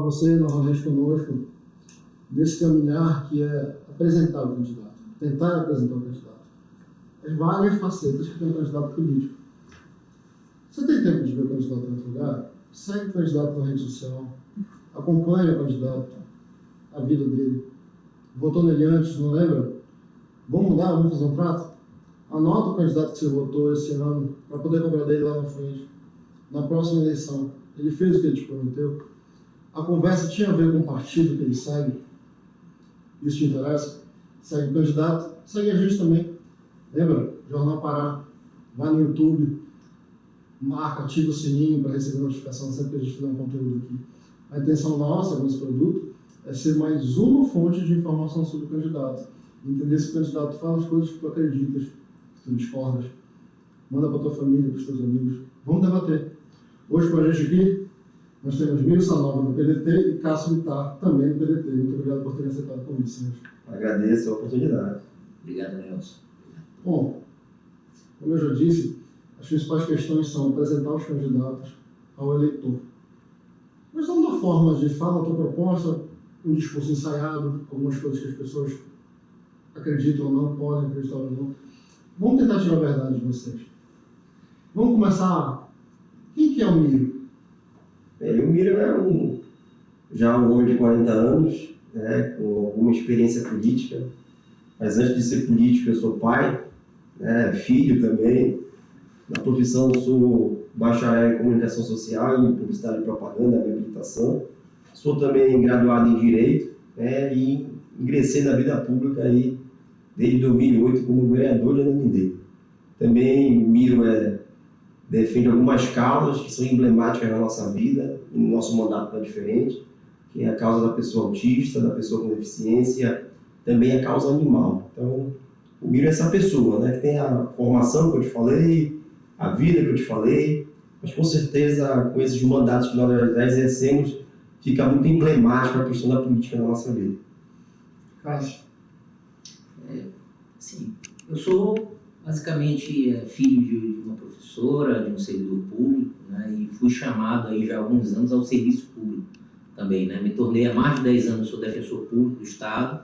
você novamente conosco nesse caminhar que é apresentar o candidato, tentar apresentar o candidato. As várias facetas que tem o candidato político. Você tem tempo de ver o candidato em outro lugar? Segue o candidato na rede social, acompanha o candidato, a vida dele. Votou nele antes, não lembra? Vamos mudar, vamos fazer um trato? Anota o candidato que você votou esse ano para poder cobrar dele lá na frente. Na próxima eleição, ele fez o que ele te prometeu? A conversa tinha a ver com o partido que ele segue? Isso te interessa? Segue o candidato, segue a gente também. Lembra? Jornal Pará. Vai no YouTube, marca, ativa o sininho para receber notificação sempre que a gente fizer um conteúdo aqui. A intenção nossa com esse produto é ser mais uma fonte de informação sobre o candidato. Entender se o candidato fala as coisas que tu acreditas, que tu discordas. Manda para tua família, para os teus amigos. Vamos debater. Hoje com a gente aqui, nós temos Miro Sanova no PDT e Cássio Bittar também no PDT. Muito obrigado por terem aceitado o convite, senhores. Agradeço a oportunidade. Obrigado, Nelson. Bom, como eu já disse, as principais questões são apresentar os candidatos ao eleitor. Mas não da forma de fala a tua proposta, um discurso ensaiado, algumas coisas que as pessoas acreditam ou não, podem acreditar ou não. Vamos tentar tirar a verdade de vocês. Vamos começar. Quem que é o Miro? O Miro é já um homem de 40 anos, né, com alguma experiência política, mas antes de ser político eu sou pai, né, filho também. Na profissão sou bacharel em comunicação social e publicidade e propaganda, minha habilitação. Sou também graduado em Direito, né, e ingressei na vida pública aí desde 2008 como vereador de Ananindeua. Também Miro defende algumas causas que são emblemáticas na nossa vida, e no nosso mandato não é diferente, que é a causa da pessoa autista, da pessoa com deficiência, também a causa animal. Então, o Miro é essa pessoa, né, que tem a formação que eu te falei, a vida que eu te falei, mas com certeza com esses mandatos que nós exercemos, fica muito emblemática a questão da política na nossa vida. Cássio. Sim, eu sou basicamente filho de uma professora, de um servidor público, né, e fui chamado aí já há alguns anos ao serviço público também, né, me tornei há mais de 10 anos, sou defensor público do Estado,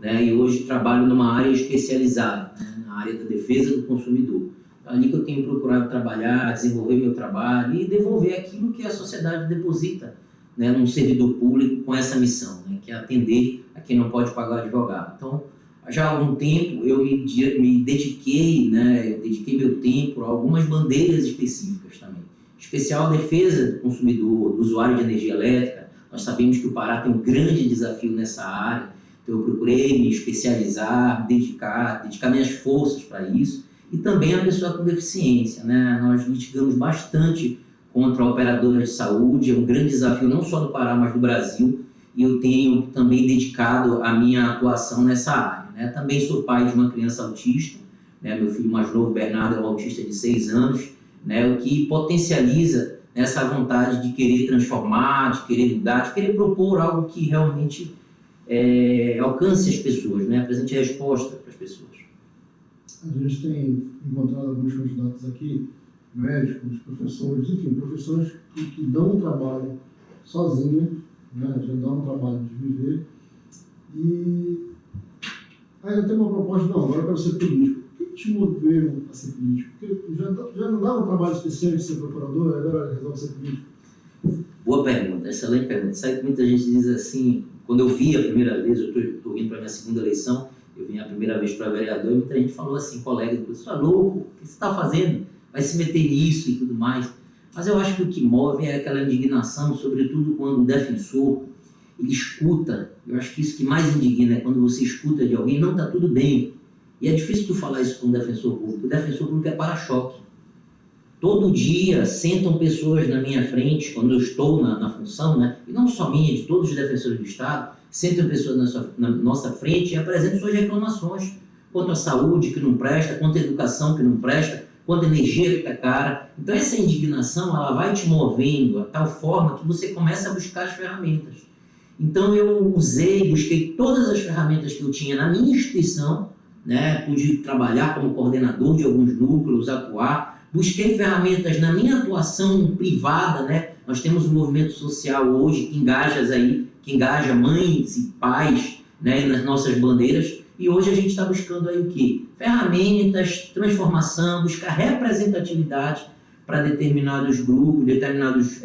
né, e hoje trabalho numa área especializada, né, na área da defesa do consumidor. É ali que eu tenho procurado trabalhar, desenvolver meu trabalho e devolver aquilo que a sociedade deposita, né, num servidor público com essa missão, né, que é atender a quem não pode pagar o advogado. Então, já há algum tempo eu me dediquei, né, eu dediquei meu tempo a algumas bandeiras específicas também. Especial a defesa do consumidor, do usuário de energia elétrica. Nós sabemos que o Pará tem um grande desafio nessa área, então eu procurei me especializar, dedicar minhas forças para isso. E também a pessoa com deficiência, né? Nós litigamos bastante contra operadoras de saúde, é um grande desafio não só do Pará, mas do Brasil, e eu tenho também dedicado a minha atuação nessa área, né? Também sou pai de uma criança autista, né? Meu filho mais novo, Bernardo, é um autista de 6 anos, né? O que potencializa essa vontade de querer transformar, de querer mudar, de querer propor algo que realmente alcance as pessoas, né? Apresente resposta para as pessoas. A gente tem encontrado alguns candidatos aqui, médicos, professores, enfim, professores que dão um trabalho sozinhos, né, já dão um trabalho de viver, e ainda tem uma proposta, não, agora eu quero ser político. O que te moveu a ser político? Porque já não dava um trabalho especial de ser procurador, agora resolve ser político? Boa pergunta, excelente pergunta. Sabe que muita gente diz assim, quando eu vi a primeira vez, eu estou indo para a minha segunda eleição, eu vim a primeira vez para vereador e muita gente falou assim, colega, você está louco, o que você está fazendo? Vai se meter nisso e tudo mais. Mas eu acho que o que move é aquela indignação, sobretudo quando o defensor, ele escuta. Eu acho que isso que mais indigna é quando você escuta de alguém, não está tudo bem. E é difícil tu falar isso com o defensor público. O defensor público é para-choque. Todo dia sentam pessoas na minha frente, quando eu estou na função, né? E não só minha, de todos os defensores do Estado, sentam pessoas na nossa frente e apresentam suas reclamações quanto à saúde que não presta, quanto à educação que não presta, quanto à energia que está cara. Então essa indignação, ela vai te movendo a tal forma que você começa a buscar as ferramentas. Então eu busquei todas as ferramentas que eu tinha na minha instituição, né? Pude trabalhar como coordenador de alguns núcleos, atuar busquei ferramentas na minha atuação privada, né? Nós temos um movimento social hoje que engaja mães e pais, né, nas nossas bandeiras, e hoje a gente está buscando aí o quê? Ferramentas, transformação, buscar representatividade para determinados grupos, determinadas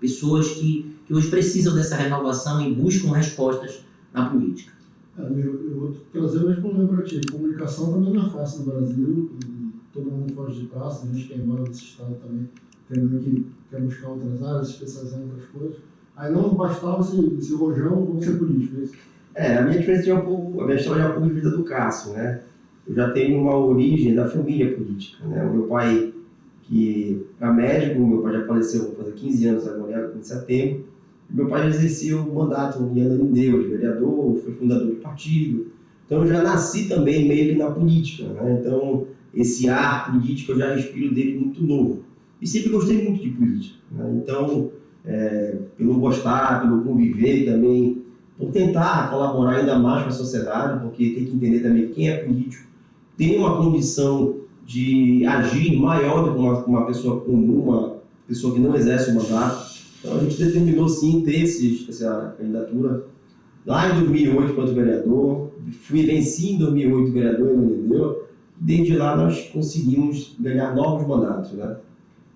pessoas que hoje precisam dessa renovação e buscam respostas na política. Eu vou trazer o mesmo problema para ti. Comunicação também não é fácil no Brasil, e todo mundo foge de casa, a gente que é embora desse estado também, tendo que quer buscar outras áreas, se especializar em outras coisas. Aí não bastava esse rojão, vamos ser político, é isso? A minha diferença a minha história é um pouco de vida do Cássio, né? Eu já tenho uma origem da família política, né? O meu pai, que é médico, meu pai já faleceu, vou fazer 15 anos agora, em setembro. Meu pai já exercia o mandato em Ananindeua, de vereador, foi fundador do partido. Então eu já nasci também meio que na política, né? Então esse ar político eu já respiro dele muito novo. E sempre gostei muito de política, né? Então, pelo gostar, pelo conviver também, por tentar colaborar ainda mais com a sociedade, porque tem que entender também que quem é político tem uma condição de agir maior do que uma pessoa comum, uma pessoa que não exerce o mandato. Então a gente determinou sim ter essa candidatura lá em 2008 quanto vereador, venci em 2008 vereador em Ananindeua, e desde lá nós conseguimos ganhar novos mandatos, né?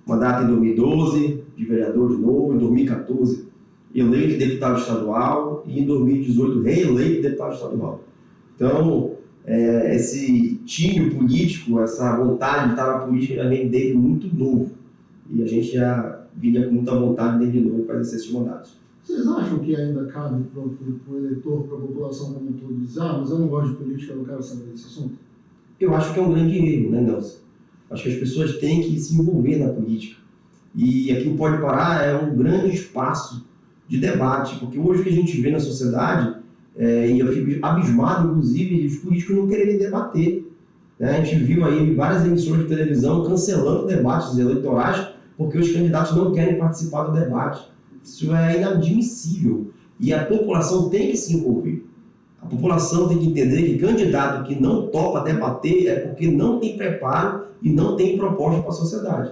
Mandato em 2012 de vereador de novo, em 2014 eleito deputado estadual e em 2018 reeleito deputado estadual. Então esse time político, essa vontade de estar na política já vem desde muito novo, e a gente já vinha com muita vontade desde novo para exercer esses mandatos. Vocês acham que ainda cabe para o eleitor, para a população como um todo, dizer, mas eu não gosto de política, eu não quero saber desse assunto? Eu acho que é um grande erro, né, Nelson? Acho que as pessoas têm que se envolver na política. E aqui o Pode Parar é um grande espaço de debate, porque hoje o que a gente vê na sociedade, e eu fico abismado, inclusive, os políticos não quererem debater, né? A gente viu aí várias emissoras de televisão cancelando debates eleitorais porque os candidatos não querem participar do debate. Isso é inadmissível. E a população tem que se envolver. A população tem que entender que candidato que não topa debater é porque não tem preparo e não tem proposta para a sociedade.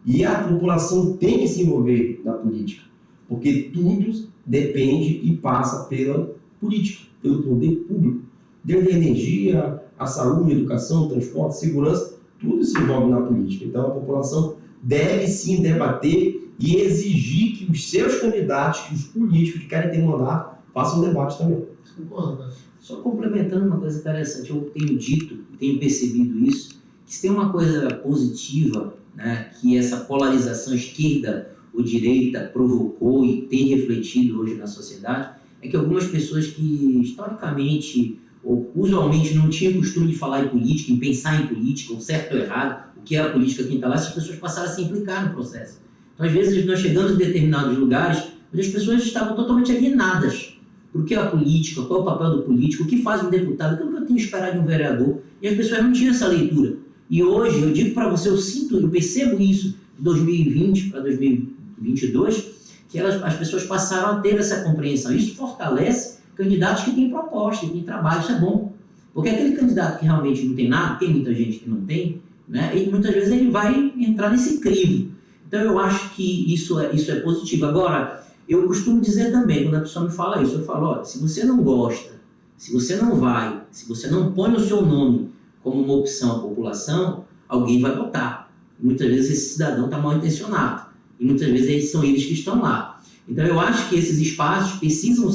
E a população tem que se envolver na política, porque tudo depende e passa pela política, pelo poder público. Desde a energia, a saúde, a educação, transporte, segurança, tudo se envolve na política. Então a população deve sim debater e exigir que os seus candidatos, que os políticos que querem ter mandato, façam debate também. Você concorda, cara? Só complementando uma coisa interessante, eu tenho dito, tenho percebido isso, que se tem uma coisa positiva, né, que essa polarização esquerda ou direita provocou e tem refletido hoje na sociedade, é que algumas pessoas que historicamente ou usualmente não tinham costume de falar em política, em pensar em política, o certo ou errado, o que é a política, quem está lá, essas pessoas passaram a se implicar no processo. Então, às vezes, nós chegamos em determinados lugares onde as pessoas estavam totalmente alienadas. Por que a política? Qual é o papel do político? O que faz um deputado? Aquilo que eu tenho que esperar de um vereador? E as pessoas não tinham essa leitura. E hoje, eu digo para você, eu percebo isso de 2020 para 2022, que as pessoas passaram a ter essa compreensão. Isso fortalece candidatos que têm proposta, que têm trabalho, isso é bom. Porque aquele candidato que realmente não tem nada, tem muita gente que não tem, né? E muitas vezes ele vai entrar nesse crivo. Então eu acho que isso é positivo. Agora, eu costumo dizer também, quando a pessoa me fala isso, eu falo, olha, se você não gosta, se você não vai, se você não põe o seu nome como uma opção à população, alguém vai votar. Muitas vezes esse cidadão está mal intencionado. E muitas vezes são eles que estão lá. Então eu acho que esses espaços precisam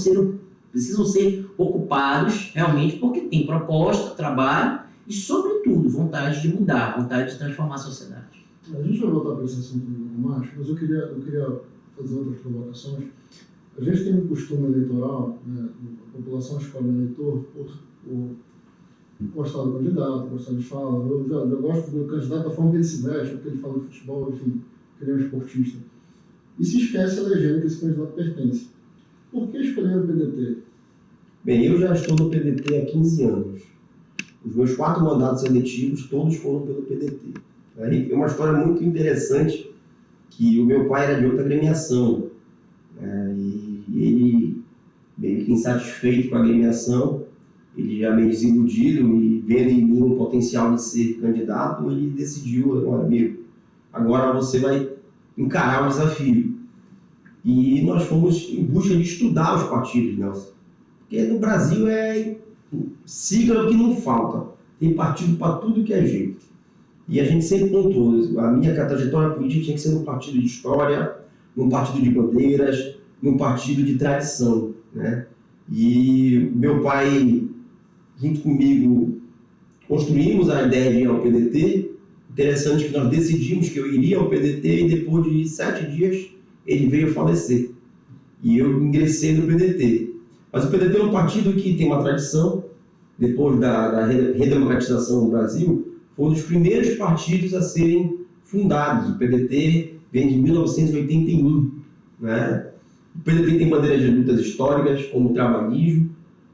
ser ocupados realmente porque tem proposta, trabalho e, sobretudo, vontade de mudar, vontade de transformar a sociedade. A gente vai voltar para esse assunto um pouco mais, mas eu queria fazer outras provocações. A gente tem um costume eleitoral, né, a população escolhe o eleitor por gostar do candidato, gostar de fala. Eu gosto do candidato da forma que ele se veste, porque ele fala de futebol, enfim, que ele é um esportista. E se esquece a legenda que esse candidato pertence. Por que escolher o PDT? Bem, eu já estou no PDT há 15 anos. Os meus 4 mandatos eletivos, todos foram pelo PDT. É uma história muito interessante, que o meu pai era de outra agremiação, e ele, meio que insatisfeito com a agremiação, ele já meio desiludido e vendo em mim um potencial de ser candidato, ele decidiu, olha, amigo, agora você vai encarar o desafio. E nós fomos em busca de estudar os partidos, Nelson. Porque no Brasil é sigla que não falta. Tem partido para tudo que é jeito. E a gente sempre pontuou, a minha trajetória política tinha que ser num partido de história, num partido de bandeiras, num partido de tradição, né? E meu pai, junto comigo, construímos a ideia de ir ao PDT. Interessante que nós decidimos que eu iria ao PDT e depois de 7 dias ele veio falecer. E eu ingressei no PDT. Mas o PDT é um partido que tem uma tradição. Depois da redemocratização no Brasil, foi um dos primeiros partidos a serem fundados. O PDT vem de 1981. Né? O PDT tem bandeiras de lutas históricas, como o trabalhismo,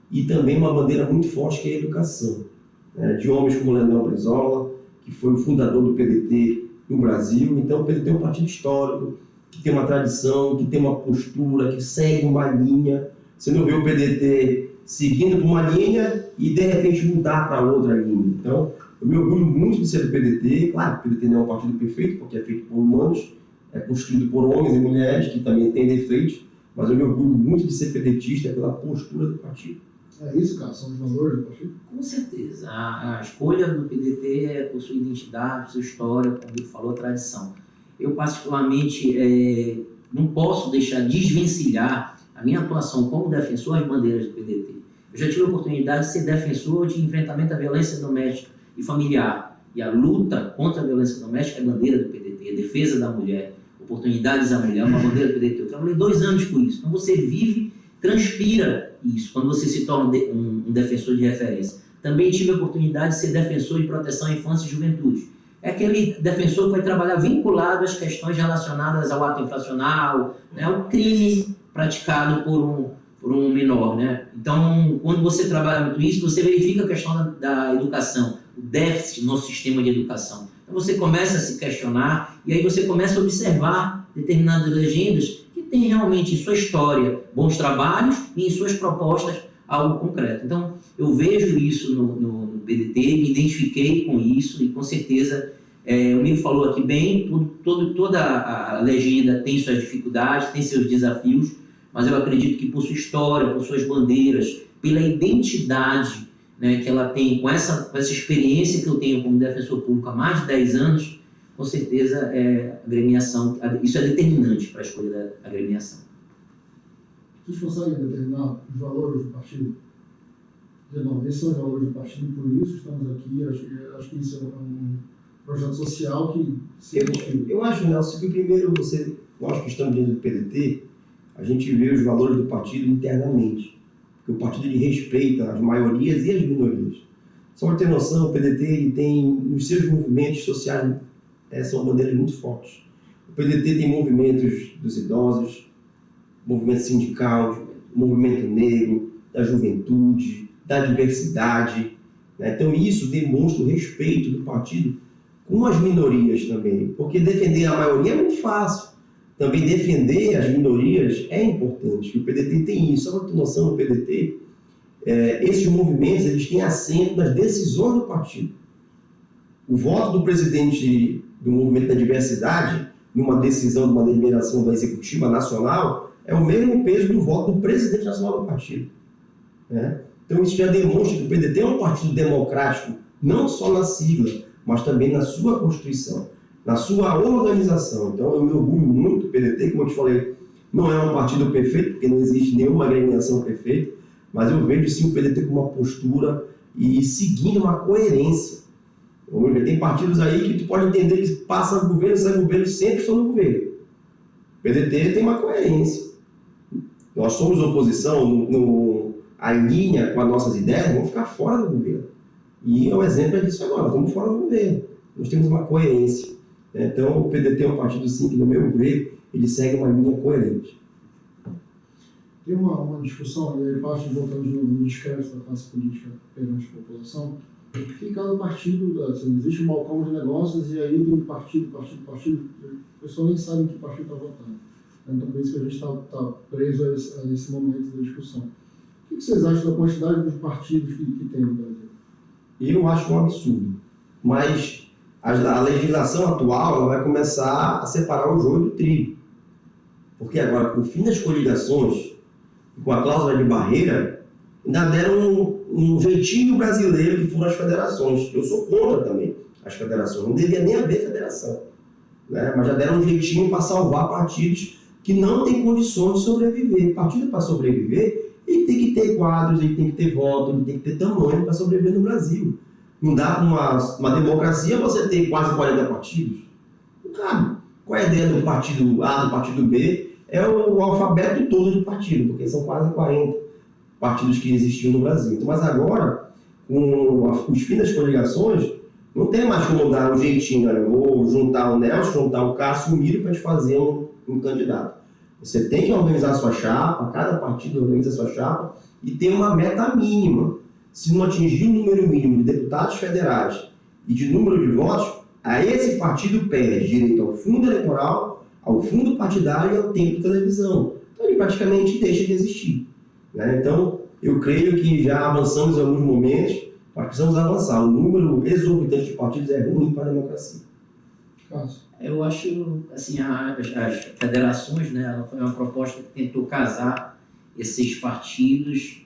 e também uma bandeira muito forte que é a educação. Né? De homens como Leandrão Brizola, que foi o fundador do PDT no Brasil. Então o PDT é um partido histórico, que tem uma tradição, que tem uma postura, que segue uma linha. Você não vê o PDT seguindo por uma linha e de repente mudar para outra linha. Então, eu me orgulho muito de ser do PDT. Claro que o PDT não é um partido perfeito, porque é feito por humanos, é construído por homens e mulheres que também têm defeitos, mas eu me orgulho muito de ser pedetista pela postura do partido. É isso, cara? São os valores do partido? Com certeza. A escolha do PDT é por sua identidade, por sua história, como ele falou, a tradição. Eu, particularmente, não posso deixar desvencilhar a minha atuação como defensor às bandeiras do PDT. Eu já tive a oportunidade de ser defensor de enfrentamento à violência doméstica e familiar. E a luta contra a violência doméstica é a bandeira do PDT, a defesa da mulher, oportunidades à mulher, uma bandeira do PDT. Eu trabalhei 2 anos com isso. Então você vive, transpira isso, quando você se torna um defensor de referência. Também tive a oportunidade de ser defensor de proteção à infância e juventude. É aquele defensor que vai trabalhar vinculado às questões relacionadas ao ato infracional, né, ao crime praticado por um menor, né? Então, quando você trabalha muito isso, você verifica a questão da educação, o déficit no nosso sistema de educação. Então, você começa a se questionar e aí você começa a observar determinadas legendas que têm realmente em sua história bons trabalhos e em suas propostas algo concreto. Então, eu vejo isso no PDT, me identifiquei com isso e, com certeza, o Miro falou aqui bem, toda a legenda tem suas dificuldades, tem seus desafios, mas eu acredito que por sua história, por suas bandeiras, pela identidade, né, que ela tem, com essa experiência que eu tenho como defensor público há mais de 10 anos, com certeza a agremiação, isso é determinante para a escolha da agremiação. Vocês conseguem determinar os valores do partido? Não, esses são os valores do partido, por isso estamos aqui. Acho que isso é um projeto social que se identifica. Eu acho, Nelson, que primeiro nós que estamos dentro do PDT, a gente vê os valores do partido internamente. Porque o partido ele respeita as maiorias e as minorias. Só para ter noção, o PDT ele tem, nos seus movimentos sociais, são bandeiras muito fortes. O PDT tem movimentos dos idosos, movimento sindical, movimento negro, da juventude, da diversidade. Né? Então isso demonstra o respeito do partido com as minorias também. Porque defender a maioria é muito fácil. Também defender as minorias é importante. O PDT tem isso. Só para ter noção, o PDT, esses movimentos eles têm assento nas decisões do partido. O voto do presidente do movimento da diversidade, numa decisão de uma deliberação da executiva nacional, é o mesmo peso do voto do presidente nacional do partido. Né? Então isso já demonstra que o PDT é um partido democrático, não só na sigla, mas também na sua constituição, na sua organização. Então eu me orgulho muito do PDT, como eu te falei, não é um partido perfeito, porque não existe nenhuma agremiação perfeita, mas eu vejo sim o PDT com uma postura e seguindo uma coerência. Tem partidos aí que tu pode entender que passa governo, sai governo, sempre estão no governo. O PDT tem uma coerência. Nós somos oposição, a linha com as nossas ideias, vamos ficar fora do governo. E é um exemplo disso agora, estamos fora do governo. Nós temos uma coerência. Então o PDT é um partido sim que, no meu ver, ele segue uma linha coerente. Tem uma discussão, e aí voltando de novo no descrédito da classe política perante a população, que cada partido, assim, existe um balcão de negócios e aí tem partido, a pessoa nem sabe em que partido está votando. Então por isso que a gente está preso a esse momento da discussão. O que vocês acham da quantidade dos partidos que tem no Brasil? Eu acho um absurdo. Mas a legislação atual ela vai começar a separar o joio do trigo. Porque agora, com o fim das coligações, com a cláusula de barreira, ainda deram um jeitinho brasileiro que foram as federações. Eu sou contra também as federações. Não devia nem haver federação. Né? Mas já deram um jeitinho para salvar partidos que não têm condições de sobreviver. Partido para sobreviver, ele tem que ter quadros, ele tem que ter voto, ele tem que ter tamanho para sobreviver no Brasil. Não dá para uma democracia você ter quase 40 partidos. Não cabe. Qual é a ideia do partido A, do partido B? É o alfabeto todo de partido, porque são quase 40 partidos que existiam no Brasil. Então, mas agora, com os fins das coligações, não tem mais como dar um jeitinho. Olha, eu vou juntar o Nelson, juntar o Cássio e o Miro para a gente fazer um candidato. Você tem que organizar a sua chapa, cada partido organiza a sua chapa e tem uma meta mínima. Se não atingir o número mínimo de deputados federais e de número de votos, a esse partido perde direito ao fundo eleitoral, ao fundo partidário e ao tempo de televisão. Então ele praticamente deixa de existir. Né? Então, eu creio que já avançamos em alguns momentos, mas precisamos avançar. O número exorbitante de partidos é ruim para a democracia. Cássio. Eu acho, assim, as federações, né, ela foi uma proposta que tentou casar esses partidos,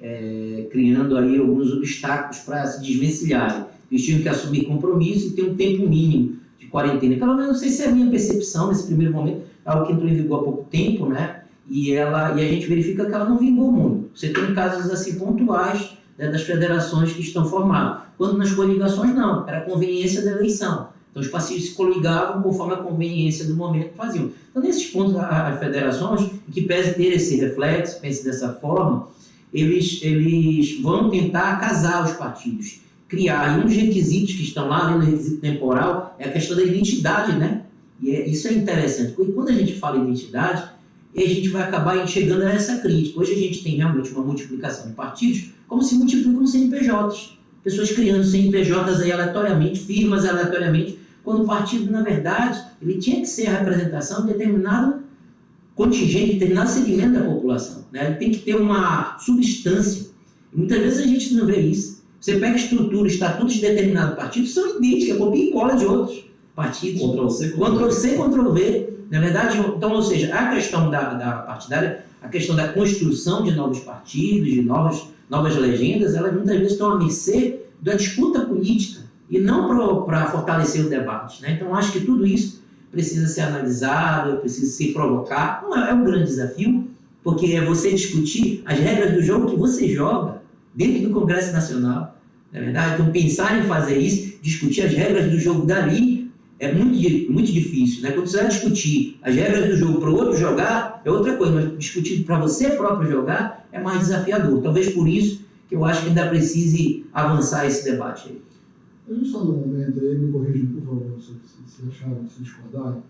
criando aí alguns obstáculos para se desvencilharem. Eles tinham que assumir compromisso e ter um tempo mínimo de quarentena. Pelo menos, não sei se é a minha percepção nesse primeiro momento, é algo que entrou em vigor há pouco tempo, né, e a gente verifica que ela não vingou muito. Você tem casos assim pontuais, né, das federações que estão formadas. Quando nas coligações, não, era a conveniência da eleição. Então, os partidos se coligavam conforme a conveniência do momento que faziam. Então, nesses pontos, as federações, que pese ter esse reflexo, pense dessa forma, eles vão tentar casar os partidos, criar. E um dos requisitos que estão lá, além do requisito temporal, é a questão da identidade, né? E isso é interessante, porque quando a gente fala em identidade, a gente vai acabar chegando a essa crítica. Hoje a gente tem realmente uma multiplicação de partidos, como se multiplicam CNPJs. Pessoas criando CNPJs aí aleatoriamente, firmas aleatoriamente, quando o partido, na verdade, ele tinha que ser a representação de determinado contingente, de determinado segmento da população. Né? Ele tem que ter uma substância. E muitas vezes a gente não vê isso. Você pega a estrutura, estatutos de determinado partido, são idênticas, copia e cola de outros partidos. Ctrl-C, Ctrl-V. Na verdade, então, ou seja, a questão da partidária, a questão da construção de novos partidos, de novas legendas, elas muitas vezes estão à mercê da disputa política e não para fortalecer o debate. Né? Então, acho que tudo isso precisa ser analisado, precisa se provocar. É um grande desafio, porque é você discutir as regras do jogo que você joga dentro do Congresso Nacional. Não é verdade? Então, pensar em fazer isso, discutir as regras do jogo dali, é muito difícil. Né? Quando você vai discutir as regras do jogo para o outro jogar, é outra coisa, mas discutir para você próprio jogar é mais desafiador. Talvez por isso que eu acho que ainda precise avançar esse debate aí. A gente está num momento aí, me corrijam por favor, se acharem, se discordarem,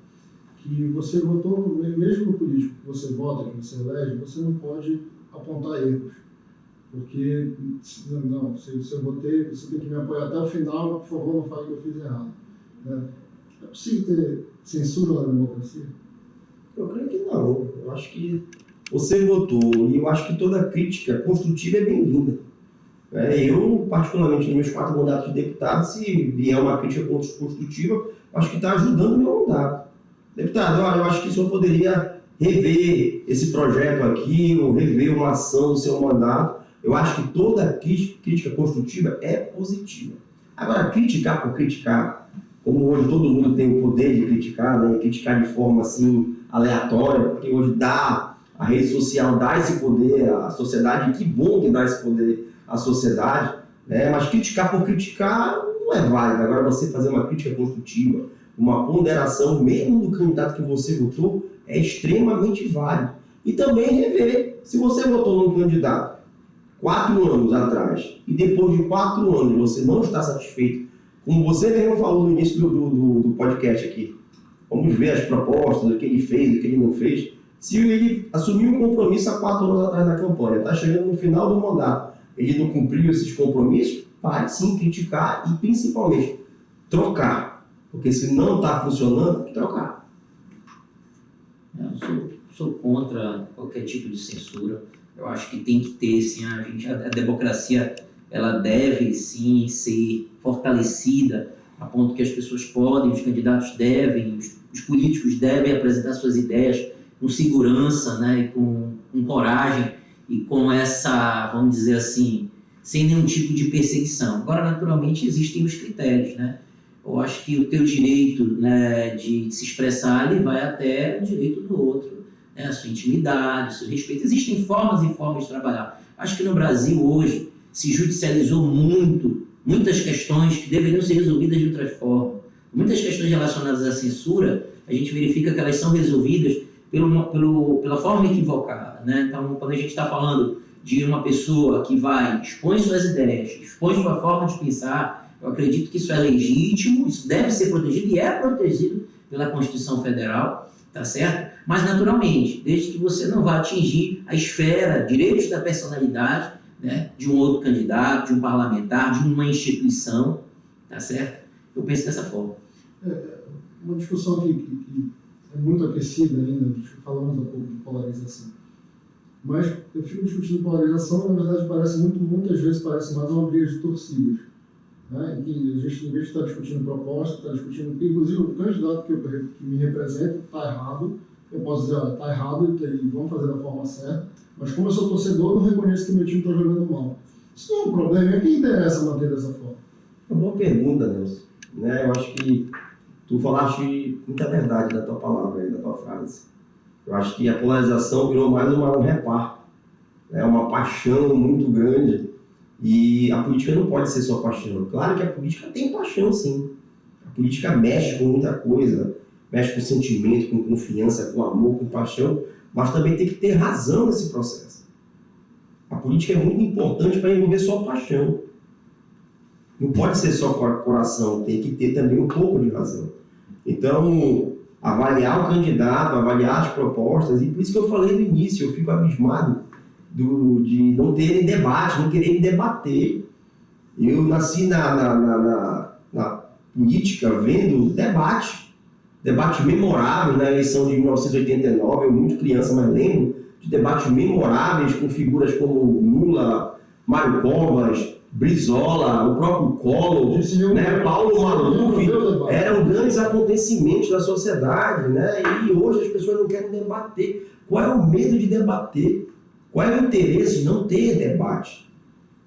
que você votou, mesmo no político que você vota, que você elege, você não pode apontar erros. Porque, não, se eu votei, você tem que me apoiar até o final, mas por favor não fale que eu fiz errado. Né? É possível ter censura na democracia? Eu creio que não. Eu acho que você votou e eu acho que toda crítica construtiva é bem-vinda. Eu, particularmente, nos meus 4 mandatos de deputado, se vier uma crítica construtiva, acho que está ajudando o meu mandato. Deputado, eu acho que o senhor poderia rever esse projeto aqui, ou rever uma ação do seu mandato. Eu acho que toda crítica construtiva é positiva. Agora, criticar por criticar, como hoje todo mundo tem o poder de criticar, né? Criticar de forma assim aleatória, porque hoje a rede social dá esse poder à sociedade, e que bom que dá esse poder à sociedade, né? Mas criticar por criticar não é válido. Agora você fazer uma crítica construtiva, uma ponderação mesmo do candidato que você votou, é extremamente válido. E também rever, se você votou num candidato 4 anos atrás, e depois de 4 anos você não está satisfeito, como você mesmo falou no início do podcast aqui, vamos ver as propostas, o que ele fez, o que ele não fez. Se ele assumiu um compromisso há 4 anos atrás na campanha, está chegando no final do mandato, ele não cumpriu esses compromissos, pare sim criticar e principalmente trocar. Porque se não está funcionando, tem que trocar. Eu sou contra qualquer tipo de censura. Eu acho que tem que ter, sim, a democracia, ela deve, sim, ser fortalecida a ponto que as pessoas podem, os candidatos devem, os políticos devem apresentar suas ideias com segurança, né, e com coragem e com essa, vamos dizer assim, sem nenhum tipo de perseguição. Agora, naturalmente, existem os critérios, né? Eu acho que o teu direito, né, de se expressar, ele vai até o direito do outro, né, a sua intimidade, o seu respeito. Existem formas e formas de trabalhar. Acho que no Brasil, hoje, se judicializou muitas questões que deveriam ser resolvidas de outras formas. Muitas questões relacionadas à censura, a gente verifica que elas são resolvidas pela forma equivocada, né? Então, quando a gente está falando de uma pessoa que expõe suas ideias, expõe sua forma de pensar, eu acredito que isso é legítimo, isso deve ser protegido e é protegido pela Constituição Federal, tá certo? Mas, naturalmente, desde que você não vá atingir a esfera, direitos da personalidade, né, de um outro candidato, de um parlamentar, de uma instituição, tá certo? Eu penso dessa forma. Uma discussão que é muito aquecida ainda, falamos um pouco de polarização. Mas eu fico discutindo polarização, na verdade, muitas vezes parece mais uma briga de torcidas. Né? Em vez de estar discutindo proposta, está discutindo, inclusive o candidato que me representa está errado, eu posso dizer, está errado e vamos fazer da forma certa, mas como eu sou torcedor, eu não reconheço que meu time está jogando mal. Isso não é um problema, é quem interessa manter dessa forma. É uma boa pergunta, Nelson. Né? Eu acho que tu falaste muita verdade da tua palavra aí, da tua frase. Eu acho que a polarização virou mais um reparto, né? Uma paixão muito grande, e a política não pode ser só paixão. Claro que a política tem paixão, sim. A política mexe com muita coisa, mexe com sentimento, com confiança, com amor, com paixão, mas também tem que ter razão nesse processo. A política é muito importante para envolver só paixão. Não pode ser só coração, tem que ter também um pouco de razão. Então, avaliar o candidato, avaliar as propostas, e por isso que eu falei no início, eu fico abismado de não terem debate, não quererem debater. Eu nasci na política vendo debate memorável na eleição de 1989, eu muito criança, mas lembro de debates memoráveis com figuras como Lula, Mário Covas, Brizola, o próprio Collor, né, Paulo Maluf, eram grandes acontecimentos da sociedade, né? E hoje as pessoas não querem debater. Qual é o medo de debater? Qual é o interesse de não ter debate?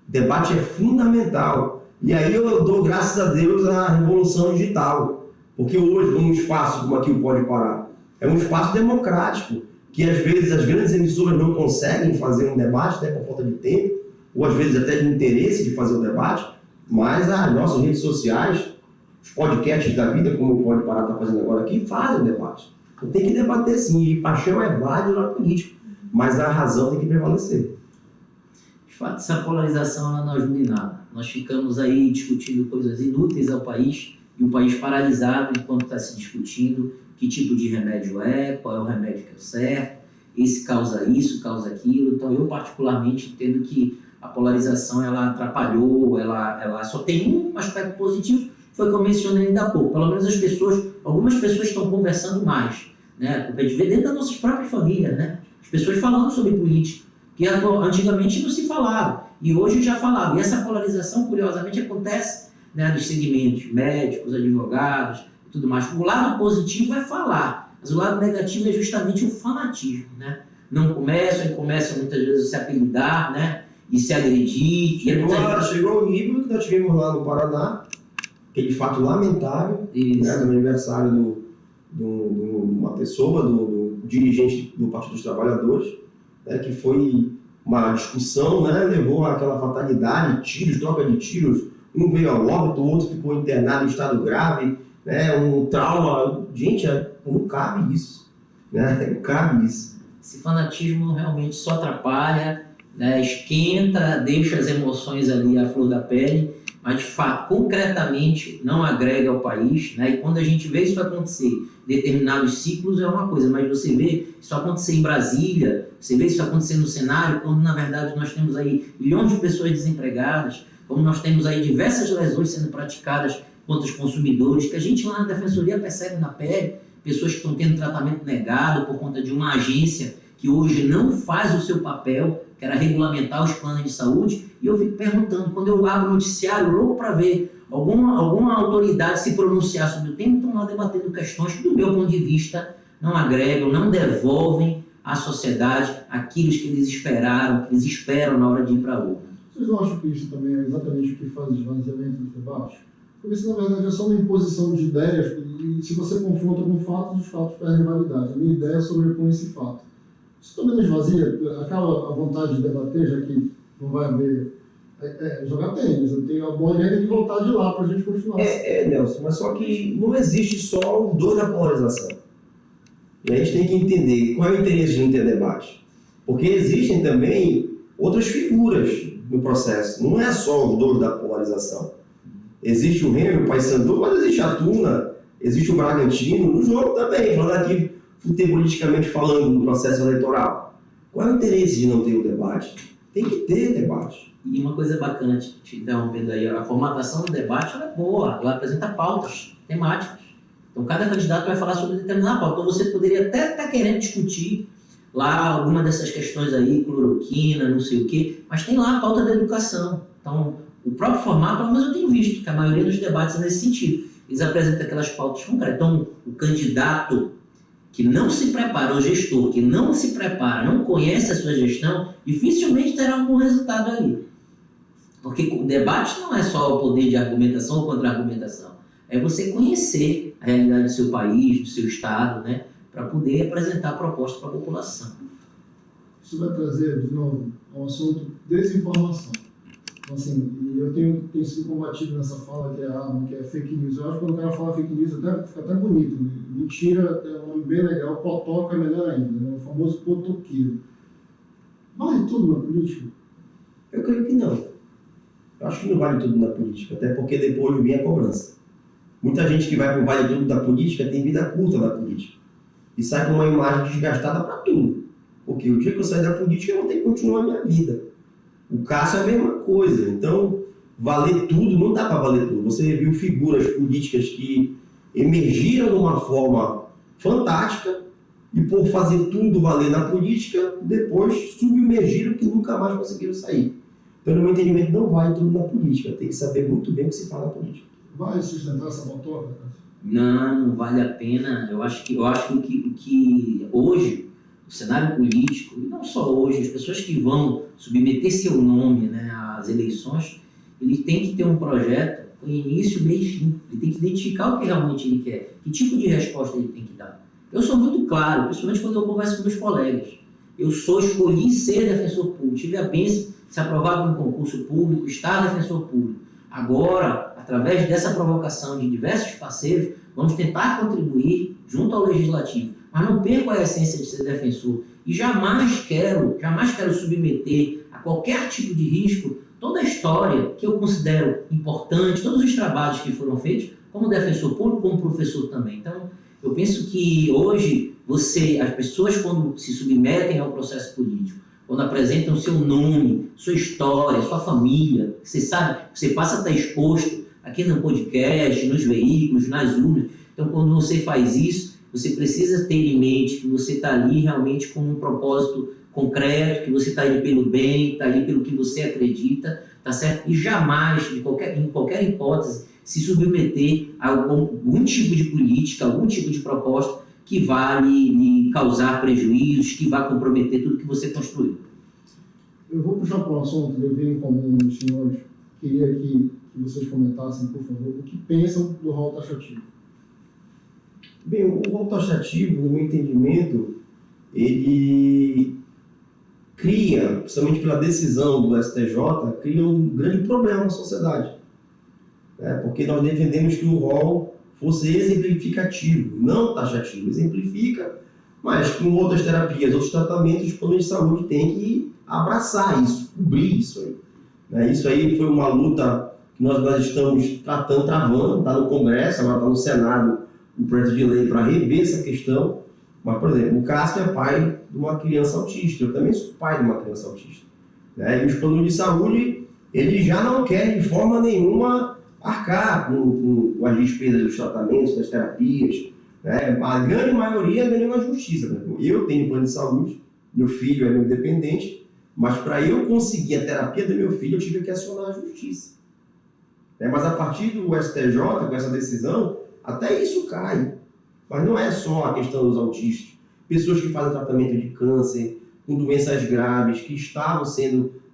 Debate é fundamental. E aí eu dou graças a Deus à revolução digital, porque hoje, num espaço como aqui o Pode Parar, é um espaço democrático, que às vezes as grandes emissoras não conseguem fazer um debate, né, por falta de tempo, ou às vezes até de interesse de fazer o debate, mas as nossas redes sociais, os podcasts da vida, como o Pode Parar está fazendo agora aqui, fazem o debate. Então tem que debater sim, e paixão é válida na política, mas a razão tem que prevalecer. De fato, essa polarização ela não ajuda em nada. Nós ficamos aí discutindo coisas inúteis ao país, e o país paralisado enquanto está se discutindo que tipo de remédio qual é o remédio que é o certo, esse causa isso, causa aquilo. Então eu particularmente entendo que a polarização ela atrapalhou, ela só tem um aspecto positivo, foi o que eu mencionei ainda há pouco. Pelo menos algumas pessoas estão conversando mais, né? Porque a gente vê dentro das nossas próprias famílias, né? As pessoas falando sobre política, que antigamente não se falava, e hoje já falava. E essa polarização, curiosamente, acontece, né, dos segmentos médicos, advogados e tudo mais. O lado positivo é falar, mas o lado negativo é justamente o fanatismo, né? Não começam muitas vezes a se apelidar, né? E se agredir. Chegou ao nível que nós tivemos lá no Paraná, aquele fato lamentável, né, do aniversário de uma pessoa, do dirigente do Partido dos Trabalhadores, né, que foi uma discussão, né, levou àquela fatalidade, tiros, troca de tiros, um veio ao óbito, o outro ficou internado em estado grave, né, um trauma. Gente, não cabe isso, né, não cabe isso. Esse fanatismo realmente só atrapalha, né, esquenta, deixa as emoções ali à flor da pele, mas de fato, concretamente, não agrega ao país, né? E quando a gente vê isso acontecer em determinados ciclos é uma coisa, mas você vê isso acontecer em Brasília, você vê isso acontecer no cenário, quando na verdade nós temos aí milhões de pessoas desempregadas, como nós temos aí diversas lesões sendo praticadas contra os consumidores, que a gente lá na Defensoria percebe na pele, pessoas que estão tendo tratamento negado por conta de uma agência que hoje não faz o seu papel, que era regulamentar os planos de saúde, e eu fico perguntando, quando eu abro o noticiário, louco para ver alguma autoridade se pronunciar sobre o tema, estão lá debatendo questões que, do meu ponto de vista, não agregam, não devolvem à sociedade aquilo que eles esperaram, que eles esperam na hora de ir para a urna. Vocês não acham que isso também é exatamente o que faz o esvaziamento do debate? Porque isso, na verdade, é só uma imposição de ideias, e se você confronta com fatos, os fatos perdem validade. A minha ideia sobrepõe esse fato. Isso também não esvazia, acaba a vontade de debater, já que não vai haver... jogar tênis, eu tenho a boa ideia de voltar de lá para a gente continuar. Nelson, mas só que não existe só o dor da polarização. E a gente tem que entender qual é o interesse de não ter debate. Porque existem também outras figuras no processo. Não é só o dor da polarização. Existe o Remo, o Paysandu, mas existe a Tuna, existe o Bragantino, no jogo também, falando aqui futebolisticamente falando no processo eleitoral. Qual é o interesse de não ter o debate? Tem que ter debate. E uma coisa bacana, te interrompendo aí, a formatação do debate ela é boa, ela apresenta pautas temáticas. Então, cada candidato vai falar sobre determinada pauta. Então, você poderia até estar querendo discutir lá alguma dessas questões aí, cloroquina, não sei o quê, mas tem lá a pauta da educação. Então, o próprio formato, pelo menos eu tenho visto, que a maioria dos debates é nesse sentido. Eles apresentam aquelas pautas concretas. Então, o candidato que não se prepara, o gestor que não se prepara, não conhece a sua gestão, dificilmente terá algum resultado ali. Porque o debate não é só o poder de argumentação ou contra-argumentação. É você conhecer a realidade do seu país, do seu estado, né, para poder apresentar a proposta para a população. Isso vai trazer, de novo, ao assunto desinformação. Então, assim, eu tenho sido combatido nessa fala que é fake news. Eu acho que quando o cara fala fake news fica até bonito. Né? Mentira é um nome bem legal, potoca é melhor ainda, né? O famoso potoqueiro. Vale tudo na política? Eu creio que não. Eu acho que não vale tudo na política, até porque depois vem a cobrança. Muita gente que vai para o vale tudo da política tem vida curta na política. E sai com uma imagem desgastada para tudo. Porque o dia que eu sair da política, eu vou ter que continuar a minha vida. O Cássio é a mesma coisa. Então, valer tudo, não dá para valer tudo. Você viu figuras políticas que emergiram de uma forma fantástica e por fazer tudo valer na política, depois submergiram que nunca mais conseguiram sair. Então, no meu entendimento, não vale tudo na política. Tem que saber muito bem o que se fala na política. Vai sustentar essa motora? Não vale a pena. Eu acho que o que hoje, o cenário político, e não só hoje, as pessoas que vão submeter seu nome, né, às eleições, ele tem que ter um projeto com início, meio e fim. Ele tem que identificar o que realmente ele quer, que tipo de resposta ele tem que dar. Eu sou muito claro, principalmente quando eu converso com meus colegas. Eu escolhi ser defensor público, tive a bênção de ser aprovado no concurso público, estar defensor público. Agora, através dessa provocação de diversos parceiros, vamos tentar contribuir junto ao Legislativo. Mas não perco a essência de ser defensor. E jamais quero submeter a qualquer tipo de risco toda a história que eu considero importante, todos os trabalhos que foram feitos, como defensor público, como professor também. Então, eu penso que hoje, as pessoas quando se submetem ao processo político, quando apresentam seu nome, sua história, sua família, você sabe, você passa a estar exposto aqui no podcast, nos veículos, nas urnas. Então, quando você faz isso, você precisa ter em mente que você está ali realmente com um propósito concreto, que você está ali pelo bem, está ali pelo que você acredita, tá certo? E jamais, em qualquer hipótese, se submeter a algum tipo de política, algum tipo de proposta que vá lhe causar prejuízos, que vá comprometer tudo que você construiu. Eu vou puxar para um assunto que eu vi em comum nos senhores. Queria que vocês comentassem, por favor, o que pensam do rol taxativo. Bem, o rol taxativo, no meu entendimento, ele cria, principalmente pela decisão do STJ, cria um grande problema na sociedade. Porque nós defendemos que o rol fosse exemplificativo, não taxativo. Exemplifica, mas com outras terapias, outros tratamentos, os planos de saúde têm que abraçar isso, cobrir isso aí. Isso aí foi uma luta que nós estamos travando, está no Congresso, agora está no Senado, o projeto de lei para rever essa questão. Mas, por exemplo, o Cássio é pai de uma criança autista, eu também sou pai de uma criança autista. E os planos de saúde, eles já não querem de forma nenhuma arcar com as despesas dos tratamentos, das terapias. A grande maioria ganhou na justiça. Eu tenho plano de saúde, meu filho é meu dependente, Mas para eu conseguir a terapia do meu filho, eu tive que acionar a justiça. Mas a partir do STJ, com essa decisão, até isso cai. Mas não é só a questão dos autistas. Pessoas que fazem tratamento de câncer, com doenças graves, que estavam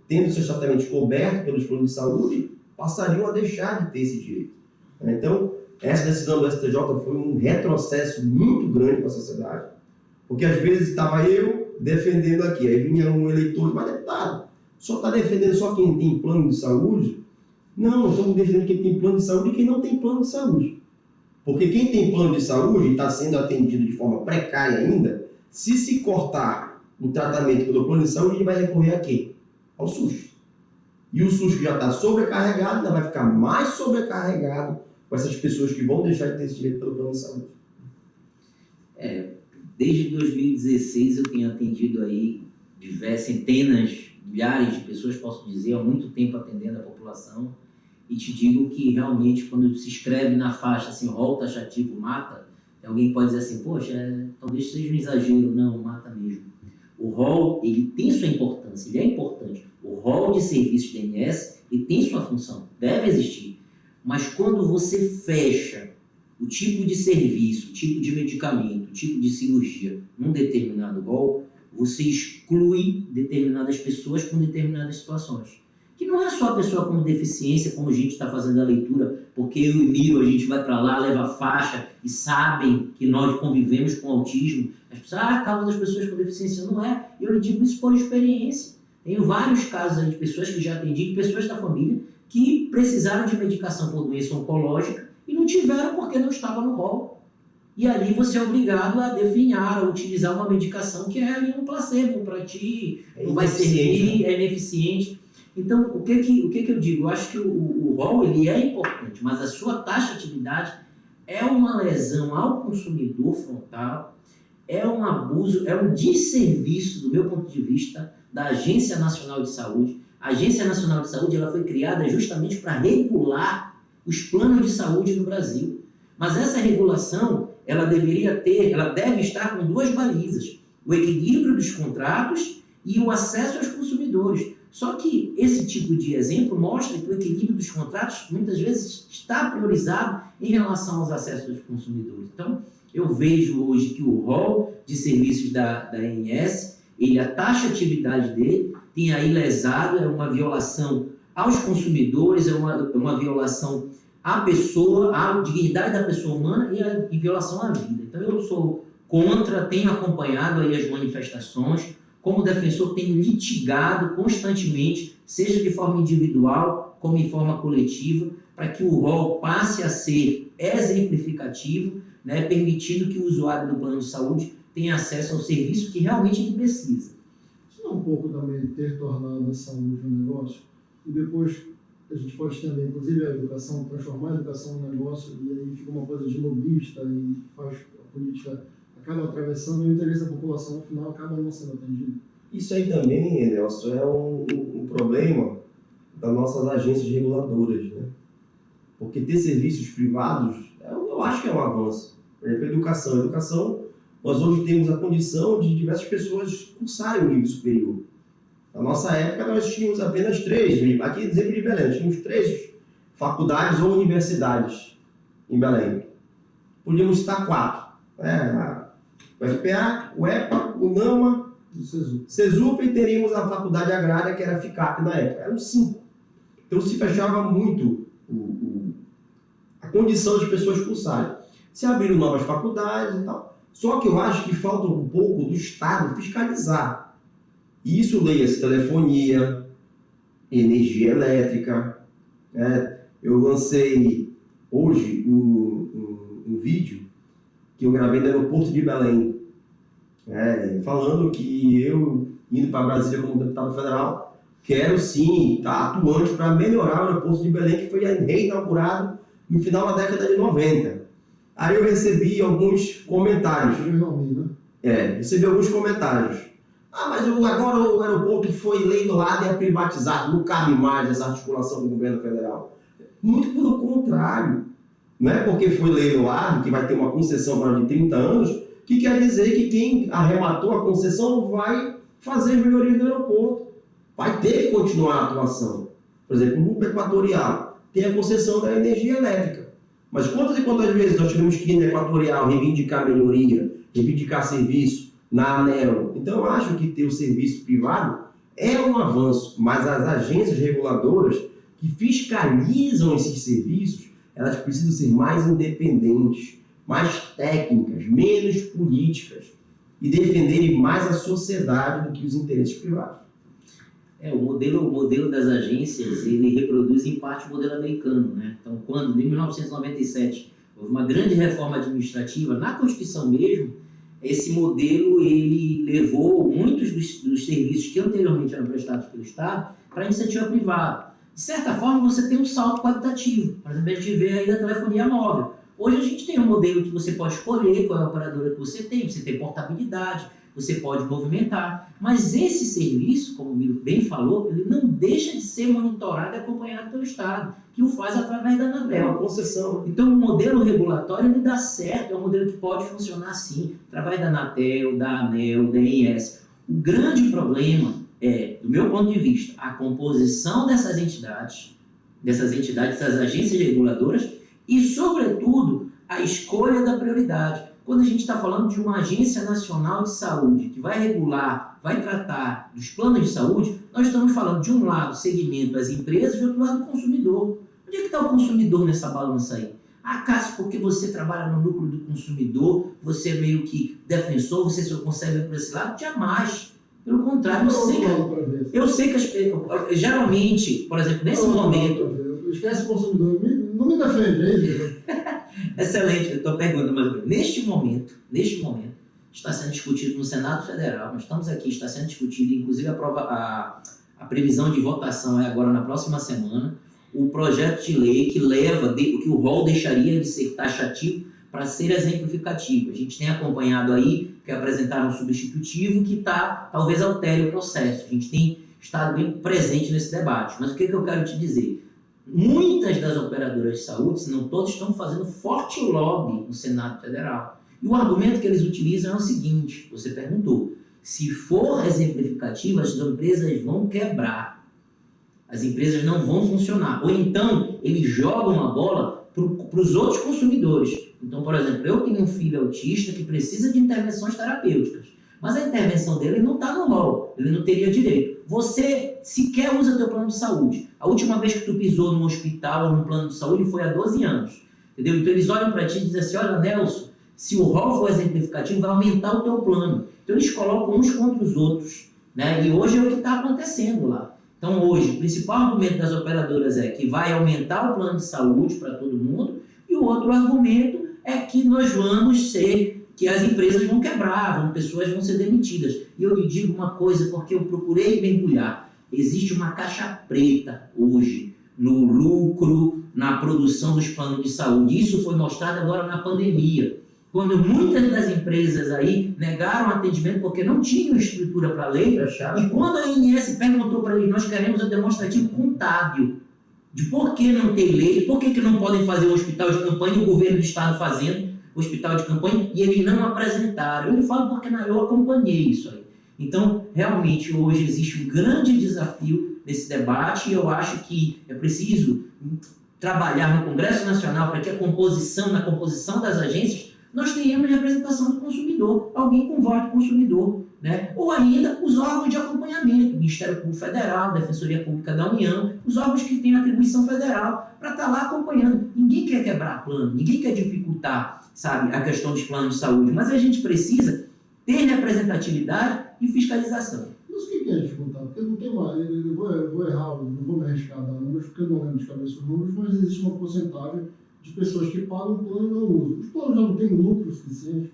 tendo seus tratamentos cobertos pelos planos de saúde, passariam a deixar de ter esse direito. Então, essa decisão do STJ foi um retrocesso muito grande para a sociedade, porque às vezes estava eu defendendo aqui, aí vinha um eleitor, mas deputado, só está defendendo só quem tem plano de saúde? Não, estamos defendendo quem tem plano de saúde e quem não tem plano de saúde. Porque quem tem plano de saúde e está sendo atendido de forma precária ainda, se cortar o tratamento pelo plano de saúde, ele vai recorrer a quê? Ao SUS. E o SUS que já está sobrecarregado, ainda vai ficar mais sobrecarregado com essas pessoas que vão deixar de ter esse direito pelo plano de saúde. Desde 2016 eu tenho atendido aí centenas, milhares de pessoas, posso dizer, há muito tempo atendendo a população, e te digo que realmente quando se escreve na faixa assim, rol taxativo mata, alguém pode dizer assim, poxa, talvez seja um exagero. Não, mata mesmo. O rol, ele tem sua importância, ele é importante. O rol de serviços de INSS, ele tem sua função, deve existir. Mas quando você fecha o tipo de serviço, o tipo de medicamento, o tipo de cirurgia num determinado rol, você exclui determinadas pessoas com determinadas situações. Que não é só a pessoa com deficiência, como a gente está fazendo a leitura, porque eu e Miro, a gente vai para lá, leva faixa e sabem que nós convivemos com autismo. As pessoas, a causa das pessoas com deficiência não é. Eu lhe digo isso por experiência. Tenho vários casos aí de pessoas que já atendi, pessoas da família, que precisaram de medicação por doença oncológica e não tiveram porque não estava no rol. E ali você é obrigado a definhar, a utilizar uma medicação que é ali um placebo para ti, não vai servir, é ineficiente. Então, o que eu digo? Eu acho que o rol ele é importante, mas a sua taxatividade é uma lesão ao consumidor frontal, é um abuso, é um desserviço, do meu ponto de vista, da Agência Nacional de Saúde. A Agência Nacional de Saúde ela foi criada justamente para regular os planos de saúde no Brasil. Mas essa regulação, ela deve estar com duas balizas: o equilíbrio dos contratos e o acesso aos consumidores. Só que esse tipo de exemplo mostra que o equilíbrio dos contratos muitas vezes está priorizado em relação aos acessos dos consumidores. Então, eu vejo hoje que o rol de serviços da ANS, a taxatividade dele tem aí lesado, é uma violação aos consumidores, é uma violação à pessoa, à dignidade da pessoa humana e violação à vida. Então, eu sou contra, tenho acompanhado aí as manifestações. Como defensor, tenho litigado constantemente, seja de forma individual, como em forma coletiva, para que o rol passe a ser exemplificativo, né, permitindo que o usuário do plano de saúde tenha acesso ao serviço que realmente ele precisa. Isso não é um pouco também ter tornado a saúde um negócio? E depois a gente pode estender, inclusive, a educação, transformar a educação num negócio, e aí fica uma coisa de lobista e faz a política acaba atravessando o interesse da população, no final acaba não sendo atendido. Isso aí também, Nelson, é um problema das nossas agências reguladoras, né? Porque ter serviços privados, eu acho que é um avanço. Por exemplo, a educação, nós hoje temos a condição de diversas pessoas cursarem o nível superior. Na nossa época, nós tínhamos apenas 3, aqui exemplo de Belém, nós tínhamos 3 faculdades ou universidades em Belém. Podíamos citar 4. O FPA, o EPA, o NAMA, o CESUP, e teríamos a faculdade agrária, que era a FICAP na época. Eram 5. Então se fechava muito a condição de pessoas cursarem. Se abriram novas faculdades e tal. Só que eu acho que falta um pouco do Estado fiscalizar. E isso leia-se telefonia, energia elétrica. Né? Eu lancei hoje um vídeo que eu gravei no aeroporto de Belém, falando que eu, indo para Brasília como deputado federal, quero sim estar atuante para melhorar o aeroporto de Belém, que foi reinaugurado no final da década de 90. Aí eu recebi alguns comentários. Recebi alguns comentários. Mas agora o aeroporto foi leiloado e é privatizado, não cabe mais essa articulação com o governo federal. Muito pelo contrário. Não é porque foi leiloado, que vai ter uma concessão para de 30 anos, que quer dizer que quem arrematou a concessão vai fazer melhoria do aeroporto. vai ter que continuar a atuação. Por exemplo, o Grupo Equatorial tem a concessão da energia elétrica. Mas quantas e quantas vezes nós tivemos que ir na Equatorial reivindicar melhoria, reivindicar serviço na ANEEL? Então, eu acho que ter o serviço privado é um avanço, mas as agências reguladoras que fiscalizam esses serviços, elas precisam ser mais independentes, mais técnicas, menos políticas e defenderem mais a sociedade do que os interesses privados. O modelo das agências, ele reproduz em parte o modelo americano, né? Então, quando, em 1997, houve uma grande reforma administrativa, na Constituição mesmo, esse modelo, ele levou muitos dos serviços que anteriormente eram prestados pelo Estado para a iniciativa privada. De certa forma, você tem um salto qualitativo. Por exemplo, a gente vê aí da telefonia móvel. Hoje a gente tem um modelo que você pode escolher qual é a operadora que você tem portabilidade, você pode movimentar, mas esse serviço, como o Miro bem falou, ele não deixa de ser monitorado e acompanhado pelo Estado, que o faz através da Anatel. É uma concessão. Então, o modelo regulatório ele dá certo, é um modelo que pode funcionar sim, através da Anatel, da ANEEL, da ANS. O grande problema é, do meu ponto de vista, a composição dessas entidades, dessas agências reguladoras e, sobretudo, a escolha da prioridade. Quando a gente está falando de uma agência nacional de saúde que vai regular, vai tratar dos planos de saúde, nós estamos falando de um lado segmento das empresas e de outro lado o consumidor. Onde é que está o consumidor nessa balança aí? Ah, Cássio, porque você trabalha no núcleo do consumidor, você é meio que defensor, você só consegue ver por esse lado? Jamais. Pelo contrário, eu sei que geralmente, por exemplo, nesse momento... Esquece o consumidor, não me defende, é isso? Excelente a tua pergunta, mas neste momento, está sendo discutido no Senado Federal, nós estamos aqui, está sendo discutido, inclusive a previsão de votação é agora na próxima semana, o projeto de lei que leva, que o rol deixaria de ser taxativo para ser exemplificativo. A gente tem acompanhado aí, que apresentaram um substitutivo que talvez altere o processo. A gente tem estado bem presente nesse debate. Mas o que eu quero te dizer? Muitas das operadoras de saúde, se não todas, estão fazendo forte lobby no Senado Federal. E o argumento que eles utilizam é o seguinte, você perguntou, se for exemplificativo, as empresas vão quebrar, as empresas não vão funcionar. Ou então, eles jogam a bola para os outros consumidores. Então, por exemplo, eu tenho um filho autista que precisa de intervenções terapêuticas, mas a intervenção dele não está no rol, ele não teria direito. Você sequer usa teu plano de saúde. A última vez que tu pisou num hospital ou num plano de saúde foi há 12 anos. Entendeu? Então eles olham para ti e dizem assim, olha, Nelson, se o rol for exemplificativo, vai aumentar o teu plano. Então eles colocam uns contra os outros, né? E hoje é o que está acontecendo lá. Então hoje, o principal argumento das operadoras é que vai aumentar o plano de saúde para todo mundo, e o outro argumento é que nós vamos que as empresas vão quebrar, pessoas vão ser demitidas. E eu lhe digo uma coisa, porque eu procurei mergulhar. Existe uma caixa preta hoje no lucro, na produção dos planos de saúde. Isso foi mostrado agora na pandemia, quando muitas das empresas aí negaram atendimento porque não tinham estrutura para lei. E quando a ANS perguntou para eles, nós queremos um demonstrativo contábil de por que não tem lei, por que não podem fazer um hospital de campanha, o governo do estado fazendo hospital de campanha, e eles não apresentaram. Eu falo porque eu acompanhei isso aí. Então, realmente, hoje existe um grande desafio nesse debate, e eu acho que é preciso trabalhar no Congresso Nacional para que na composição das agências, nós tenhamos representação do consumidor, alguém com voz do consumidor, né? Ou ainda os órgãos de acompanhamento, Ministério Público Federal, Defensoria Pública da União, os órgãos que têm atribuição federal, para estar lá acompanhando. Ninguém quer quebrar plano, ninguém quer dificultar, sabe, a questão dos planos de saúde, mas a gente precisa ter representatividade e fiscalização. Mas o que é dificultar? Porque não tem uma... Eu vou errar, não vou me arriscar a dar números, porque eu não lembro de cabeça os números, mas existe uma porcentagem de pessoas que pagam o plano e não usam. Os planos já não têm lucro suficiente.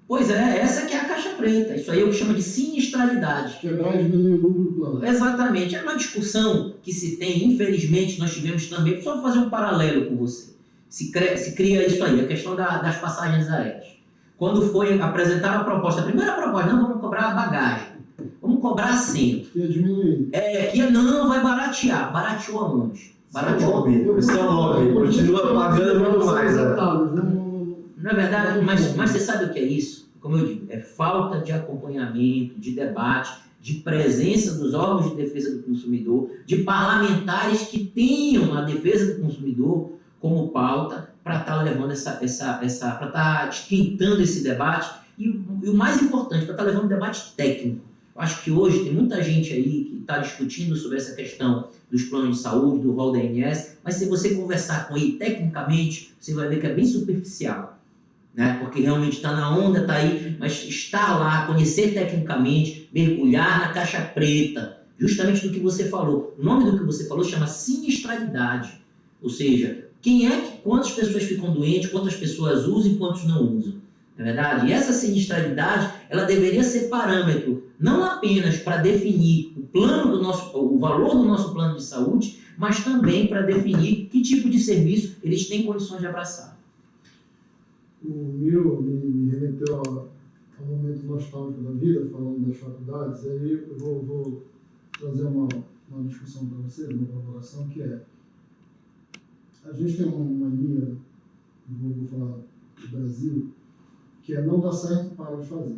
Pois é, essa que é a caixa preta. Isso aí eu chamo de sinistralidade. Quebrar e diminuir o lucro do plano. Exatamente. É uma discussão que se tem, infelizmente, nós tivemos também, só fazer um paralelo com você. Se cria isso aí, a questão das passagens aéreas. Quando foi apresentar a proposta, a primeira proposta, não vamos cobrar a bagagem, vamos cobrar assento. Ia diminuir. Não, vai baratear. Barateou aonde? Barateou. Esse é o nome, continua pagando muito mais. Não é verdade? Mas você sabe o que é isso? Como eu digo, é falta de acompanhamento, de debate, de presença dos órgãos de defesa do consumidor, de parlamentares que tenham a defesa do consumidor como pauta para estar levando para estar esquentando esse debate e o mais importante, para estar levando um debate técnico. Eu acho que hoje tem muita gente aí que está discutindo sobre essa questão dos planos de saúde, do rol da ANS, mas se você conversar com ele tecnicamente, você vai ver que é bem superficial, né? Porque realmente está na onda, está aí, mas estar lá, conhecer tecnicamente, mergulhar na caixa preta, justamente do que você falou. O nome do que você falou chama sinistralidade, ou seja, quantas pessoas ficam doentes, quantas pessoas usam e quantos não usam. Não é verdade? E essa sinistralidade, ela deveria ser parâmetro não apenas para definir o valor do nosso plano de saúde, mas também para definir que tipo de serviço eles têm condições de abraçar. O Miro me remeteu a um momento nostálgico da vida, falando das faculdades, aí eu vou trazer uma discussão para vocês, uma provocação, que é: a gente tem uma linha, vou falar do Brasil, que é não dar certo, para de fazer.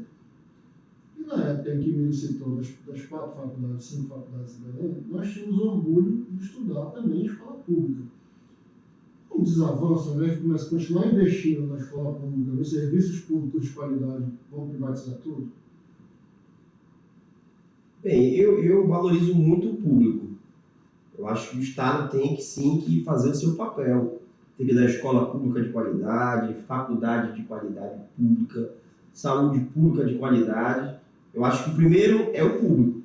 E na época em que me citou das 4 faculdades, 5 faculdades de Belém, nós tínhamos orgulho de estudar também em escola pública. Um desavanço, ao invés de continuar investindo na escola pública, nos serviços públicos de qualidade, vamos privatizar tudo? Bem, eu valorizo muito o público. Eu acho que o Estado tem que sim que fazer o seu papel. Tem que dar escola pública de qualidade, faculdade de qualidade pública, saúde pública de qualidade. Eu acho que o primeiro é o público.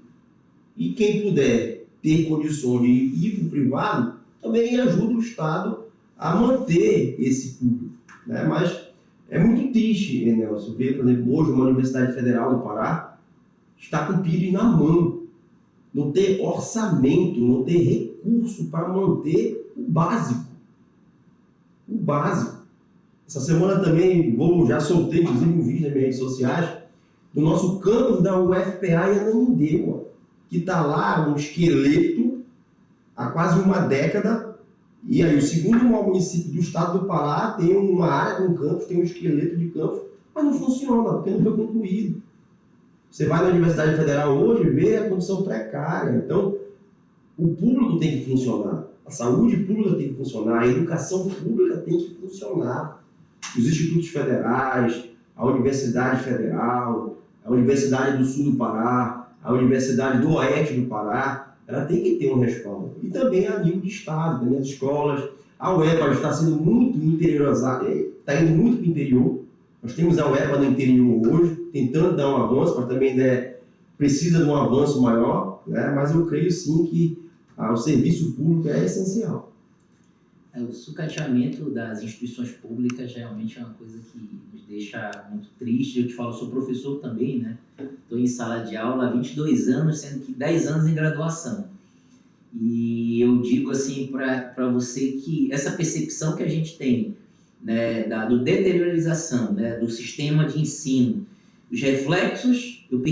E quem puder ter condições de ir para o privado, também ajuda o Estado a manter esse público, né? Mas é muito triste, Nelson, ver, por exemplo, hoje uma Universidade Federal do Pará está com o PIB na mão, não ter orçamento, não ter recurso para manter o básico. O básico. Essa semana também já soltei, inclusive, um vídeo nas minhas redes sociais do nosso campus da UFPA em Ananindeua, que está lá um esqueleto há quase uma década. E aí o segundo maior município do estado do Pará tem uma área de um campus, tem um esqueleto de campus, mas não funciona, porque não foi concluído. Você vai na Universidade Federal hoje e vê a condição precária. Então, o público tem que funcionar, a saúde pública tem que funcionar, a educação pública tem que funcionar. Os institutos federais, a Universidade Federal, a Universidade do Sul do Pará, a Universidade do Oeste do Pará, ela tem que ter um respaldo. E também a nível de Estado, também as escolas. A UEPA está sendo muito interiorizada, está indo muito para o interior. Nós temos a UEPA no interior hoje, tentando dar um avanço, mas também precisa de um avanço maior, né? Mas eu creio sim que o serviço público é essencial. O sucateamento das instituições públicas realmente é uma coisa que nos deixa muito triste. Eu te falo, eu sou professor também, né? Estou em sala de aula há 22 anos, sendo que 10 anos em graduação. E eu digo assim para você que essa percepção que a gente tem, né, da deteriorização, né, do sistema de ensino, os reflexos eu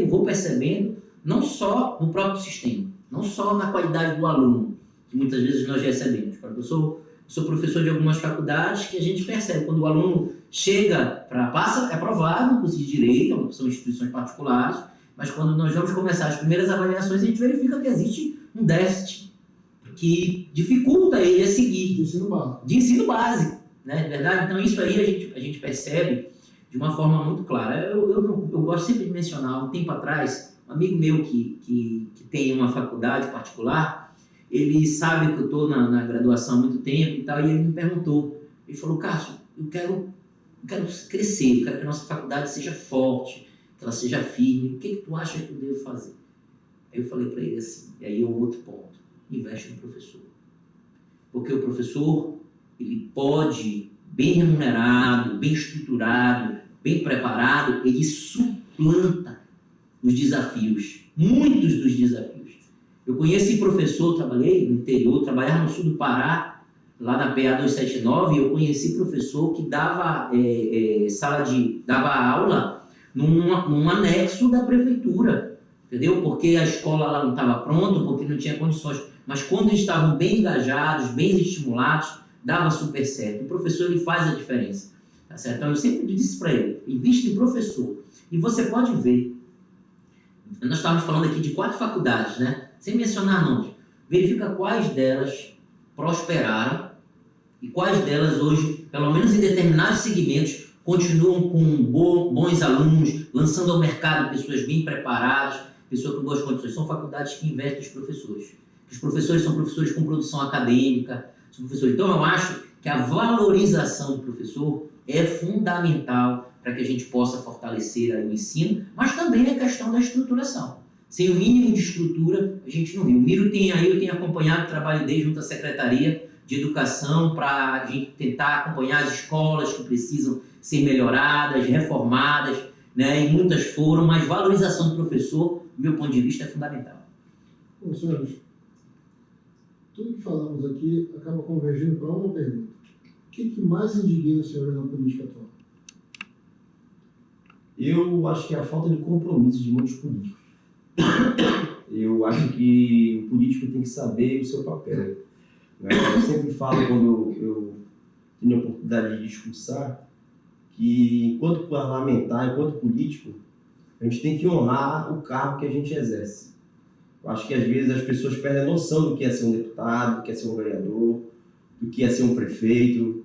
vou percebendo, não só no próprio sistema, não só na qualidade do aluno, que muitas vezes nós recebemos. Eu sou professor de algumas faculdades que a gente percebe, quando o aluno chega é aprovado no curso de Direito, são instituições particulares, mas quando nós vamos começar as primeiras avaliações, a gente verifica que existe um déficit que dificulta ele a seguir. De ensino básico, né? Verdade? Então isso aí a gente percebe de uma forma muito clara. Eu gosto sempre de mencionar, um tempo atrás, um amigo meu que tem uma faculdade particular, ele sabe que eu estou na graduação há muito tempo e tal, e ele me perguntou, ele falou: Cássio, eu quero crescer, eu quero que a nossa faculdade seja forte, que ela seja firme, o que tu acha que eu devo fazer? Aí eu falei para ele assim, e aí é um outro ponto: investe no professor. Porque o professor, ele pode, bem remunerado, bem estruturado, bem preparado, ele suplanta os desafios, muitos dos desafios. Eu conheci professor, trabalhei no interior, trabalhava no sul do Pará, lá na PA 279, eu conheci professor que dava dava aula num anexo da prefeitura, entendeu? Porque a escola lá não estava pronta, porque não tinha condições. Mas quando eles estavam bem engajados, bem estimulados, dava super certo. O professor, ele faz a diferença, tá certo? Então eu sempre disse para ele: invista em professor. E você pode ver Nós estávamos falando aqui de 4 faculdades, né? Sem mencionar nomes. Verifica quais delas prosperaram e quais delas hoje, pelo menos em determinados segmentos, continuam com bons alunos, lançando ao mercado pessoas bem preparadas, pessoas com boas condições. São faculdades que investem nos professores. Os professores são professores com produção acadêmica. São professores. Então, eu acho que a valorização do professor é fundamental para que a gente possa fortalecer aí o ensino, mas também a questão da estruturação. Sem o mínimo de estrutura, a gente não viu. O Miro eu tenho acompanhado o trabalho dele junto à Secretaria de Educação para a gente tentar acompanhar as escolas que precisam ser melhoradas, reformadas, né? E muitas foram, mas valorização do professor, do meu ponto de vista, é fundamental. Bom, senhores, tudo que falamos aqui acaba convergindo para uma pergunta. O que mais indigna os senhores na política atual? Eu acho que é a falta de compromisso de muitos políticos. Eu acho que o político tem que saber o seu papel. Eu sempre falo, quando eu tenho a oportunidade de discursar, que enquanto parlamentar, enquanto político, a gente tem que honrar o cargo que a gente exerce. Eu acho que às vezes as pessoas perdem a noção do que é ser um deputado, do que é ser um vereador, do que é ser um prefeito,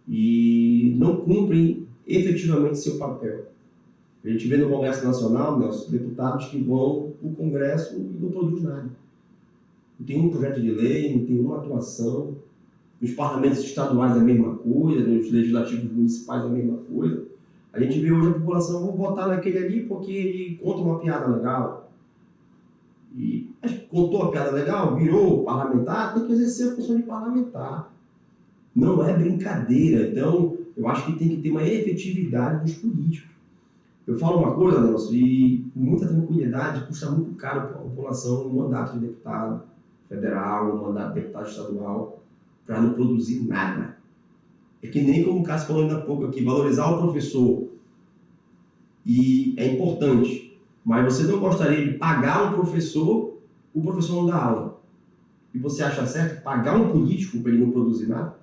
e não cumprem efetivamente seu papel. A gente vê no Congresso Nacional, Nelson, deputados que vão para o Congresso e não produzem nada. Não tem um projeto de lei, não tem uma atuação. Nos parlamentos estaduais a mesma coisa, nos legislativos municipais a mesma coisa. A gente vê hoje a população, vou votar naquele ali porque ele conta uma piada legal. E contou a piada legal, virou parlamentar, tem que exercer a função de parlamentar. Não é brincadeira. Então, eu acho que tem que ter uma efetividade dos políticos. Eu falo uma coisa, Nelson, e com muita tranquilidade, custa muito caro para a população um mandato de deputado federal, um mandato de deputado estadual, para não produzir nada. É que nem como o Cássio falou ainda há pouco aqui, valorizar o professor. E é importante, mas você não gostaria de pagar um professor, o professor não dá aula. E você acha certo pagar um político para ele não produzir nada?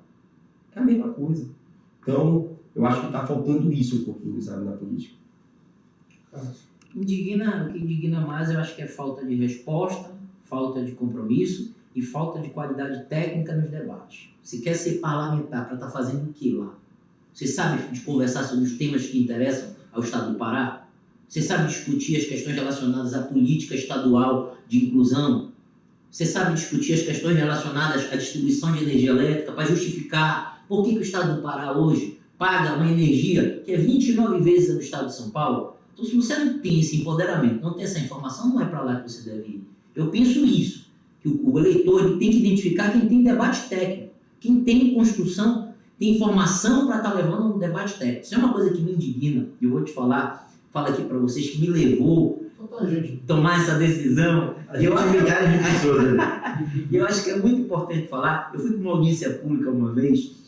É a mesma coisa. Então, eu acho que está faltando isso um pouquinho, sabe, na política. O que indigna mais, eu acho que é falta de resposta, falta de compromisso e falta de qualidade técnica nos debates. Você quer ser parlamentar para estar fazendo o que lá? Você sabe de conversar sobre os temas que interessam ao Estado do Pará? Você sabe discutir as questões relacionadas à política estadual de inclusão? Você sabe discutir as questões relacionadas à distribuição de energia elétrica para justificar por que o Estado do Pará hoje paga uma energia que é 29 vezes a do Estado de São Paulo? Então, se você não tem esse empoderamento, não tem essa informação, não é para lá que você deve ir. Eu penso isso, que o eleitor ele tem que identificar quem tem debate técnico, quem tem construção, tem informação para estar levando um debate técnico. Isso é uma coisa que me indigna, e eu vou te falar aqui para vocês, que me levou a tomar essa decisão. A gente é milhares de pessoas, né? E eu acho que é muito importante falar. Eu fui para uma audiência pública uma vez,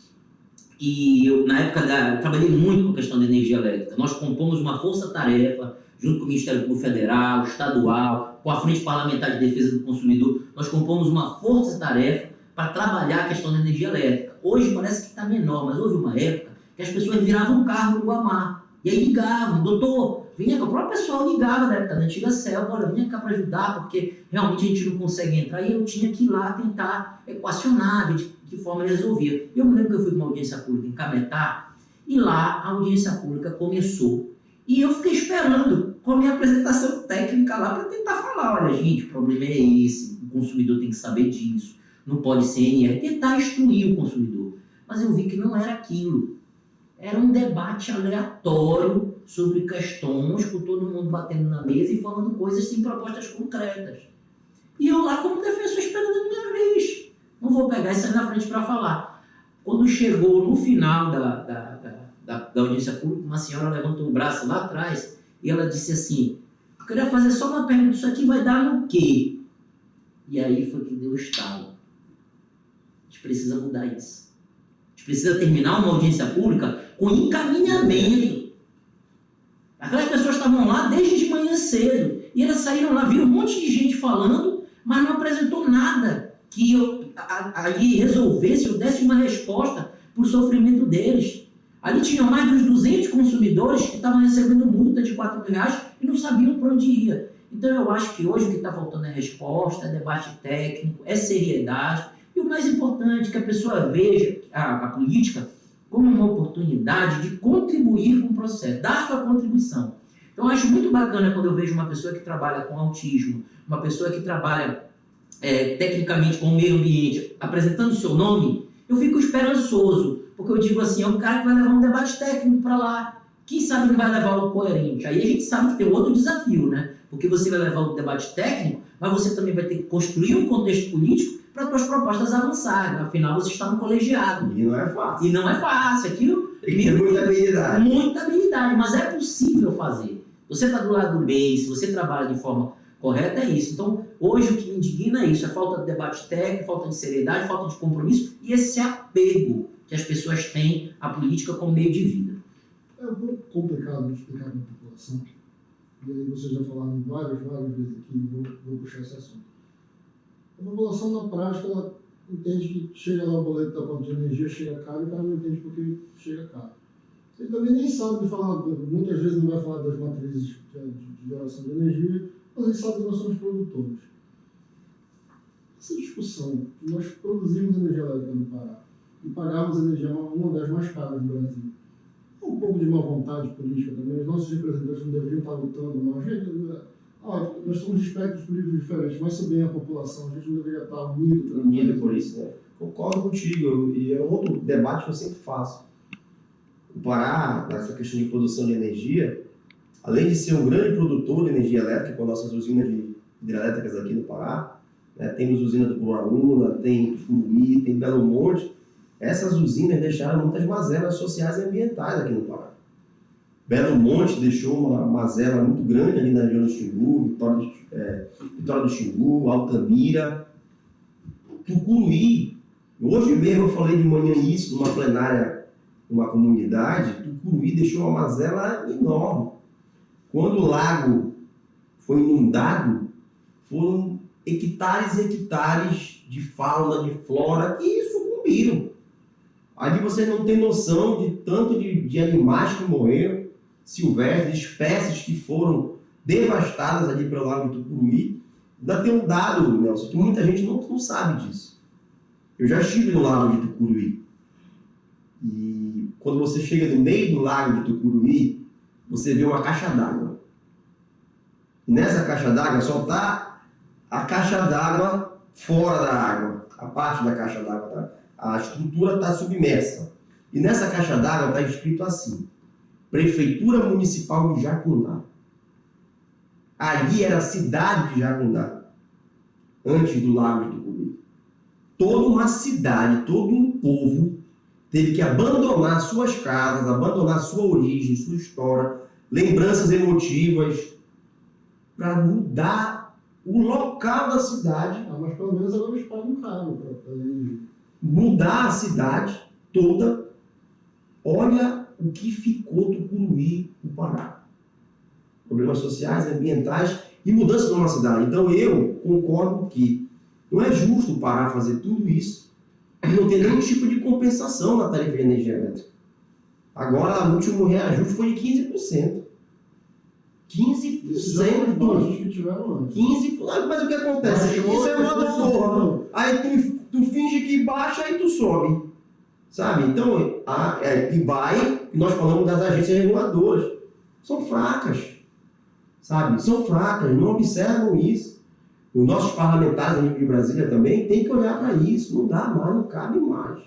e eu, na época, eu trabalhei muito com a questão da energia elétrica. Nós compomos uma força-tarefa, junto com o Ministério Público Federal, Estadual, com a Frente Parlamentar de Defesa do Consumidor. Nós compomos uma força-tarefa para trabalhar a questão da energia elétrica. Hoje parece que está menor, mas houve uma época que as pessoas viravam um carro no Guamá. E aí ligavam, doutor, vinha cá, o próprio pessoal ligava da época da antiga CELP, olha, vinha cá para ajudar, porque realmente a gente não consegue entrar, e eu tinha que ir lá tentar equacionar, de que forma resolvia. Eu me lembro que eu fui para uma audiência pública em Cametá, e lá a audiência pública começou. E eu fiquei esperando com a minha apresentação técnica lá para tentar falar, olha gente, o problema é esse, o consumidor tem que saber disso, não pode ser NR, tentar instruir o consumidor. Mas eu vi que não era aquilo. Era um debate aleatório sobre questões, com todo mundo batendo na mesa e falando coisas sem propostas concretas. E eu lá como defensor esperando a minha vez. Não vou pegar isso aí na frente para falar. Quando chegou no final da audiência pública, uma senhora levantou o braço lá atrás e ela disse assim, eu queria fazer só uma pergunta, isso aqui vai dar no quê? E aí foi que deu o estalo. A gente precisa mudar isso. A gente precisa terminar uma audiência pública com encaminhamento. Aquelas pessoas estavam lá desde de manhã cedo. E elas saíram lá, viram um monte de gente falando, mas não apresentou nada que ali resolvesse ou desse uma resposta para o sofrimento deles. Ali tinham mais de uns 200 consumidores que estavam recebendo multa de R$4.000 e não sabiam para onde ia. Então eu acho que hoje o que está faltando é resposta, é debate técnico, é seriedade. E o mais importante, que a pessoa veja a política como uma oportunidade de contribuir com o processo, dar sua contribuição. Então eu acho muito bacana quando eu vejo uma pessoa que trabalha com autismo, uma pessoa que trabalha tecnicamente com o meio ambiente, apresentando o seu nome, eu fico esperançoso, porque eu digo assim, é um cara que vai levar um debate técnico para lá, quem sabe não vai levar o coerente. Aí a gente sabe que tem outro desafio, né? Porque você vai levar o debate técnico, mas você também vai ter que construir um contexto político para as suas propostas avançarem. Afinal, você está no colegiado. E não é fácil. E não é fácil. Aquilo Tem que ter muita habilidade. Muita habilidade, mas é possível fazer. Você está do lado do bem, se você trabalha de forma correta, é isso. Então, hoje o que me indigna é isso, é falta de debate técnico, falta de seriedade, falta de compromisso e esse apego que as pessoas têm à política como meio de vida. É um pouco complicado de explicar para a população. E aí vocês já falaram várias vezes aqui, vou puxar esse assunto. A população, na prática, ela entende que chega lá o boleto da conta de energia, chega caro, e o cara não entende por que chega caro. Ele também nem sabe de falar, muitas vezes não vai falar das matrizes de geração de energia, mas ele sabe que nós somos produtores. Essa discussão, que nós produzimos energia elétrica no Pará e pagamos energia uma das mais caras do Brasil, é um pouco de má vontade política também. Os nossos representantes não deveriam estar lutando, não. Nós somos de espectros políticos diferentes, mas se bem a população, a gente não deveria estar unido por isso, né? Concordo contigo, e é outro debate que eu sempre faço. O Pará, nessa questão de produção de energia, além de ser um grande produtor de energia elétrica, com nossas usinas hidrelétricas aqui no Pará, né, temos usina do Puraúna, tem Tucuruí, tem Belo Monte, essas usinas deixaram muitas mazelas sociais e ambientais aqui no Pará. Belo Monte deixou uma mazela muito grande ali na região do Xingu, Vitória do Xingu, Altamira, Tucuruí. Hoje mesmo eu falei de manhã isso numa plenária, numa comunidade. Tucuruí deixou uma mazela enorme. Quando o lago foi inundado, foram hectares e hectares de fauna, de flora que sucumbiram. Ali você não tem noção de tanto de animais que morreram, silvestres, espécies que foram devastadas ali pelo lago de Tucuruí. Ainda tem um dado, Nelson, que muita gente não sabe disso. Eu já estive no lago de Tucuruí. E quando você chega no meio do lago de Tucuruí, você vê uma caixa d'água. E nessa caixa d'água só está a caixa d'água fora da água. A parte da caixa d'água, tá? A estrutura está submersa. E nessa caixa d'água está escrito assim: Prefeitura Municipal de Jacundá. Ali era a cidade de Jacundá, antes do lago de Tucuruí. Toda uma cidade, todo um povo teve que abandonar suas casas, abandonar sua origem, sua história, lembranças emotivas, para mudar o local da cidade. Mas pelo menos agora eles pagam caro para energia. Mudar a cidade toda. Olha o que ficou Tucuruí, o Pará. Problemas sociais, ambientais e mudança numa cidade. Então eu concordo que não é justo o Pará fazer tudo isso e não ter nenhum tipo de compensação na tarifa de energia elétrica. Agora, o último reajuste foi de 15%. 15%. Que tiveram antes. 15%. Mas o que acontece? Isso é uma porra. Aí tu finge que baixa e tu sobe. Sabe? Então, que vai, nós falamos das agências reguladoras. São fracas. Sabe? São fracas, não observam isso. Os nossos parlamentares a nível de Brasília também têm que olhar para isso. Não dá mais, não cabe mais.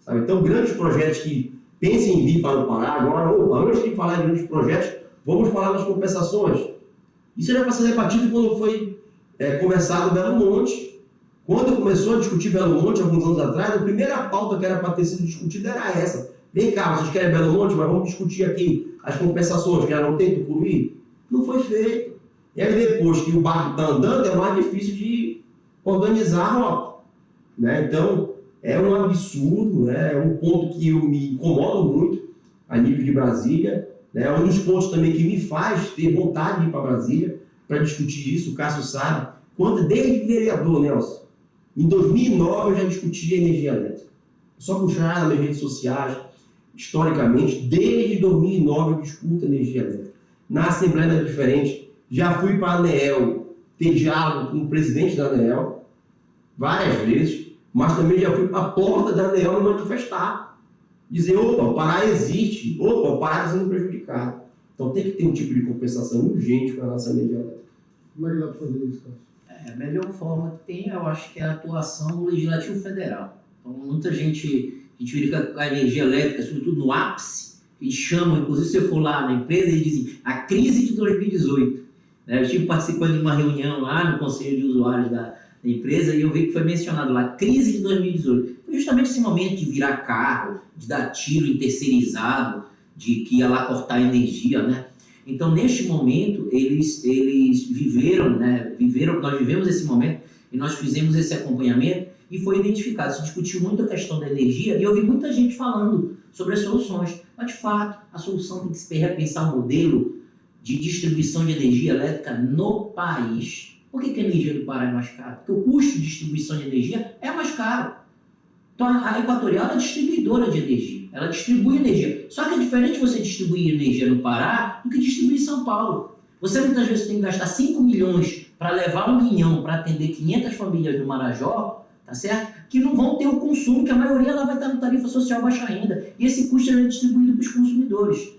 Sabe? Então, grandes projetos que pensem em vir para o Pará agora, antes de falar em grandes projetos, vamos falar das compensações. Isso era para ser debatido quando foi conversado Belo Monte. Quando começou a discutir Belo Monte, alguns anos atrás, a primeira pauta que era para ter sido discutida era essa. Vem cá, vocês querem Belo Monte, mas vamos discutir aqui as compensações, que não tem Tucuruí. Não foi feito. E aí depois que o barco está andando, é mais difícil de organizar a rota. Né? Então, é um absurdo, né? É um ponto que eu me incomodo muito a nível de Brasília. É um dos pontos também que me faz ter vontade de ir para Brasília para discutir isso. O Cássio sabe. Desde vereador, Nelson, em 2009 eu já discutia energia elétrica. Só puxar nas minhas redes sociais, historicamente, desde 2009 eu discuto energia elétrica. Na Assembleia é diferente. Já fui para a ANEEL ter diálogo com o presidente da ANEEL várias vezes, mas também já fui para a porta da ANEEL me manifestar. Dizer, opa, o Pará existe, opa, o Pará está sendo prejudicado. Então tem que ter um tipo de compensação urgente para a nossa energia elétrica. Como é que dá para fazer isso, Cássio? A melhor forma que tem, eu acho que é a atuação do Legislativo Federal. Então, muita gente, a gente verifica a energia elétrica, sobretudo no ápice, a gente chama, inclusive se eu for lá na empresa, eles dizem, a crise de 2018. Eu estive participando de uma reunião lá no Conselho de Usuários da empresa e eu vi que foi mencionado lá, crise de 2018. Foi justamente esse momento de virar carro, de dar tiro em terceirizado, de que ia lá cortar energia, né? Então, neste momento, eles viveram, nós vivemos esse momento e nós fizemos esse acompanhamento e foi identificado, se discutiu muito a questão da energia e eu vi muita gente falando sobre as soluções. Mas, de fato, a solução tem que se repensar o modelo de distribuição de energia elétrica no país. Por que a energia do Pará é mais cara? Porque o custo de distribuição de energia é mais caro. Então, a Equatorial é distribuidora de energia. Ela distribui energia. Só que é diferente você distribuir energia no Pará do que distribuir em São Paulo. Você muitas vezes tem que gastar 5 milhões para levar um guinhão para atender 500 famílias no Marajó, tá certo? Que não vão ter o consumo, que a maioria lá vai estar no tarifa social baixa renda. E esse custo é distribuído para os consumidores.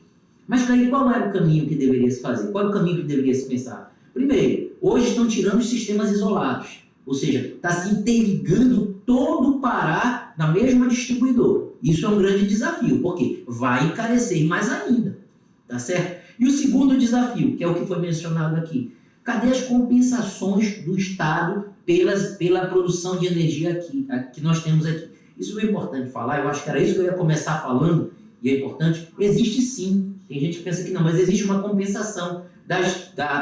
Mas aí qual era o caminho que deveria se fazer? Qual é o caminho que deveria se pensar? Primeiro, hoje estão tirando os sistemas isolados. Ou seja, está se interligando todo o Pará na mesma distribuidora. Isso é um grande desafio, porque vai encarecer mais ainda, tá certo? E o segundo desafio, que é o que foi mencionado aqui, cadê as compensações do Estado pela produção de energia que nós temos aqui? Isso é importante falar, eu acho que era isso que eu ia começar falando, e é importante, existe sim, tem gente que pensa que não, mas existe uma compensação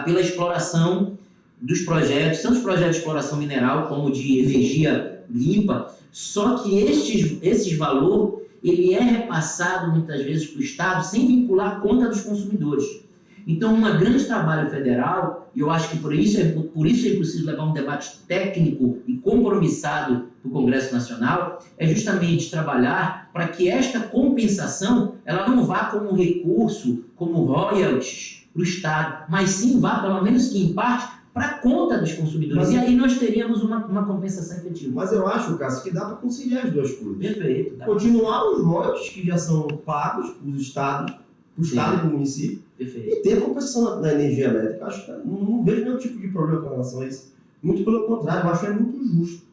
pela exploração dos projetos, tanto os projetos de exploração mineral como de energia limpa, só que esses valores, ele é repassado muitas vezes para o Estado sem vincular a conta dos consumidores. Então, um grande trabalho federal, e eu acho que por isso é preciso levar um debate técnico e compromissado para o Congresso Nacional, é justamente trabalhar para que esta compensação ela não vá como recurso, como royalties para o Estado, mas sim vá, pelo menos que em parte, para a conta dos consumidores. E aí nós teríamos uma compensação efetiva. Mas eu acho, Cássio, que dá para conciliar as duas coisas. Perfeito. Continuar os royalties que já são pagos para os estados, para o Estado e para o município. Perfeito. E ter a compensação da energia elétrica. Acho que não vejo nenhum tipo de problema com relação a isso. Muito pelo contrário, eu acho que é muito justo.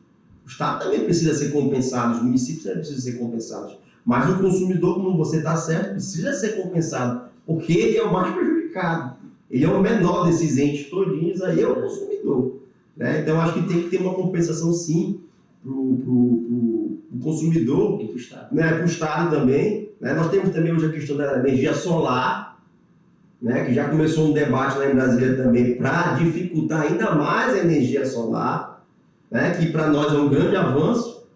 O Estado também precisa ser compensado, os municípios também precisam ser compensados. Mas o consumidor, como você está certo, precisa ser compensado, porque ele é o mais prejudicado. Ele é o menor desses entes todinhos, aí é o consumidor. Né? Então, acho que tem que ter uma compensação, sim, para o consumidor E para o Estado. Né, para o Estado também. Né? Nós temos também hoje a questão da energia solar, né, que já começou um debate lá em Brasília também para dificultar ainda mais a energia solar, né, que para nós é um grande avanço.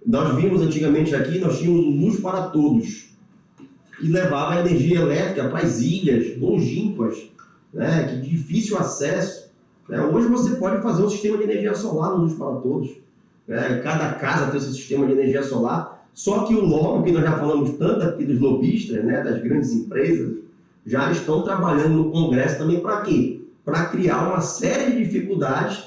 Nós vimos antigamente aqui, nós tínhamos Luz para Todos, que levava a energia elétrica para as ilhas longínquas, né, que de difícil acesso. Né? Hoje você pode fazer um sistema de energia solar no Luz para Todos. Né? Cada casa tem o seu sistema de energia solar. Só que o lobby, que nós já falamos tanto aqui dos lobistas, né, das grandes empresas, já estão trabalhando no Congresso também para quê? Para criar uma série de dificuldades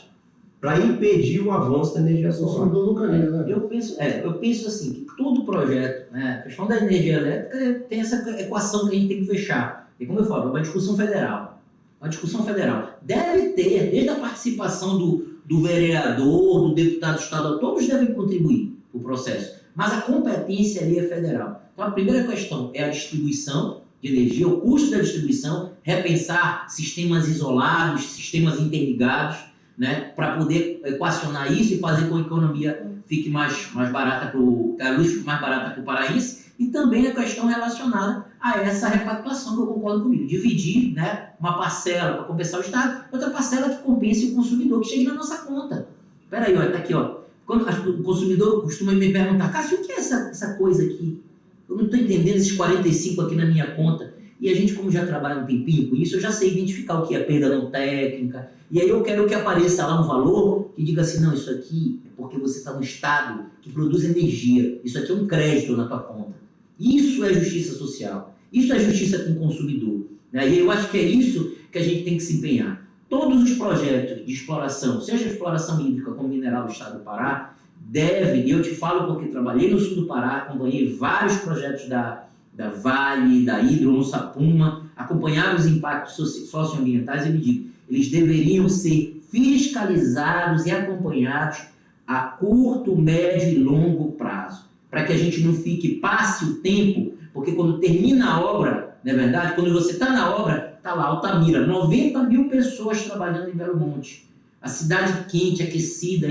para impedir o avanço da energia solar. Nunca ganha, né? Eu penso assim, que todo projeto, né, a questão da energia elétrica tem essa equação que a gente tem que fechar. E como eu falo, é uma discussão federal. Uma discussão federal. Deve ter, desde a participação do vereador, do deputado estadual, todos devem contribuir para o processo. Mas a competência ali é federal. Então a primeira questão é a distribuição de energia, o custo da distribuição, repensar sistemas isolados, sistemas interligados, né, para poder equacionar isso e fazer com que a economia fique mais barata, a luz fique mais barata para o paraense, e também a questão relacionada a essa repactuação que eu concordo comigo, dividir, né, uma parcela para compensar o Estado, outra parcela que compense o consumidor, que chegue na nossa conta. Espera aí, está aqui, ó. Quando o consumidor costuma me perguntar, Cássio, o que é essa coisa aqui? Eu não estou entendendo esses 45 aqui na minha conta. E a gente, como já trabalha um tempinho com isso, eu já sei identificar o que é perda não técnica. E aí eu quero que apareça lá um valor que diga assim, não, isso aqui é porque você está no estado que produz energia. Isso aqui é um crédito na tua conta. Isso é justiça social. Isso é justiça com o consumidor. Né? E eu acho que é isso que a gente tem que se empenhar. todos os projetos de exploração, seja exploração hídrica como mineral do estado do Pará, devem, e eu te falo porque trabalhei no sul do Pará, acompanhei vários projetos da Vale, da Hidro, no Sapuma, acompanhar os impactos socioambientais, eu me digo, eles deveriam ser fiscalizados e acompanhados a curto, médio e longo prazo, para que a gente não passe o tempo, porque quando termina a obra, não é verdade? Quando você está na obra, está lá Altamira, 90 mil pessoas trabalhando em Belo Monte, a cidade quente, aquecida,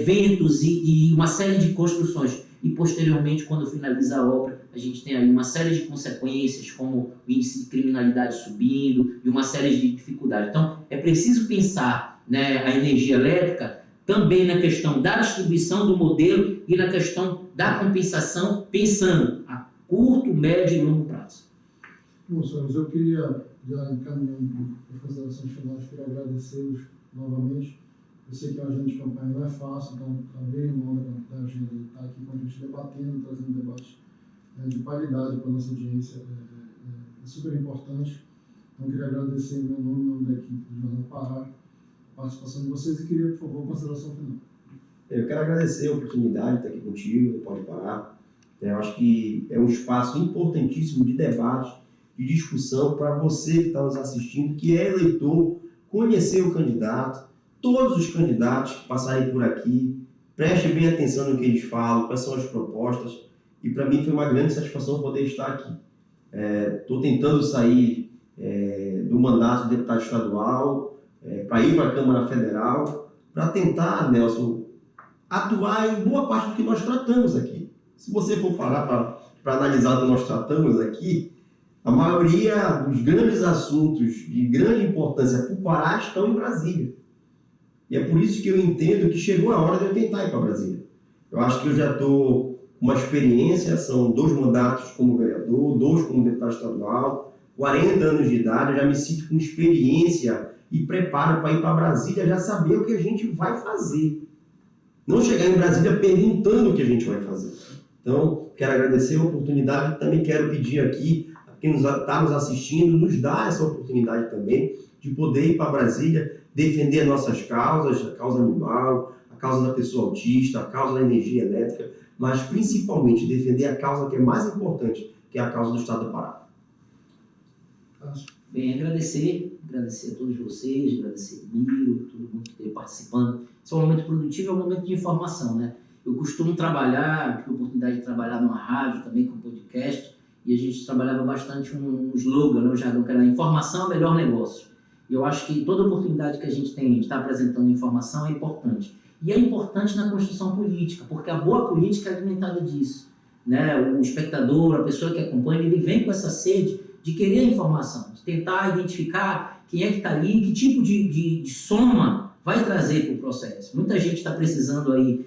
ventos e uma série de construções. E posteriormente, quando finaliza a obra, a gente tem aí uma série de consequências, como o índice de criminalidade subindo e uma série de dificuldades. Então, é preciso pensar, né, a energia elétrica também na questão da distribuição do modelo e na questão da compensação, pensando a curto, médio e longo prazo. Bom, senhores, eu queria, já encaminhando as considerações finais, queria agradecê-los novamente. Eu sei que a agenda de campanha não é fácil, então também uma hora da agenda estar aqui com a gente debatendo, trazendo debates de qualidade para a nossa audiência é super importante. Então, eu queria agradecer em meu nome da equipe do Jornal Pará, a participação de vocês e queria, por favor, a consideração final. Eu quero agradecer a oportunidade de estar aqui contigo, no Pode Parar. Eu acho que é um espaço importantíssimo de debate, de discussão para você que está nos assistindo, que é eleitor, conhecer o candidato, todos os candidatos que passarem por aqui, preste bem atenção no que eles falam, quais são as propostas, e para mim foi uma grande satisfação poder estar aqui. Estou tentando sair do mandato de deputado estadual para ir para a Câmara Federal, para tentar, Nelson, atuar em boa parte do que nós tratamos aqui. Se você for parar para analisar o que nós tratamos aqui, a maioria dos grandes assuntos de grande importância para o Pará estão em Brasília. E é por isso que eu entendo que chegou a hora de eu tentar ir para Brasília. Eu acho que eu já estou com uma experiência, são 2 mandatos como vereador, 2 como deputado estadual, 40 anos de idade, eu já me sinto com experiência e preparo para ir para Brasília, já saber o que a gente vai fazer. Não chegar em Brasília perguntando o que a gente vai fazer. Então, quero agradecer a oportunidade e também quero pedir aqui a quem está nos assistindo, nos dar essa oportunidade também de poder ir para Brasília, defender nossas causas, a causa animal, a causa da pessoa autista, a causa da energia elétrica, mas principalmente defender a causa que é mais importante, que é a causa do Estado do Pará. Bem, agradecer a todos vocês, agradecer o Miro, todo mundo que esteve participando. Esse é um momento produtivo, é um momento de informação, né? Eu costumo trabalhar, tive a oportunidade de trabalhar numa rádio também com podcast, e a gente trabalhava bastante um slogan, né, um jargão, que era informação é o melhor negócio. E eu acho que toda oportunidade que a gente tem de estar apresentando informação é importante. E é importante na construção política, porque a boa política é alimentada disso, né? O espectador, a pessoa que acompanha, ele vem com essa sede de querer a informação, de tentar identificar quem é que está ali, que tipo de soma vai trazer para o processo. Muita gente está precisando aí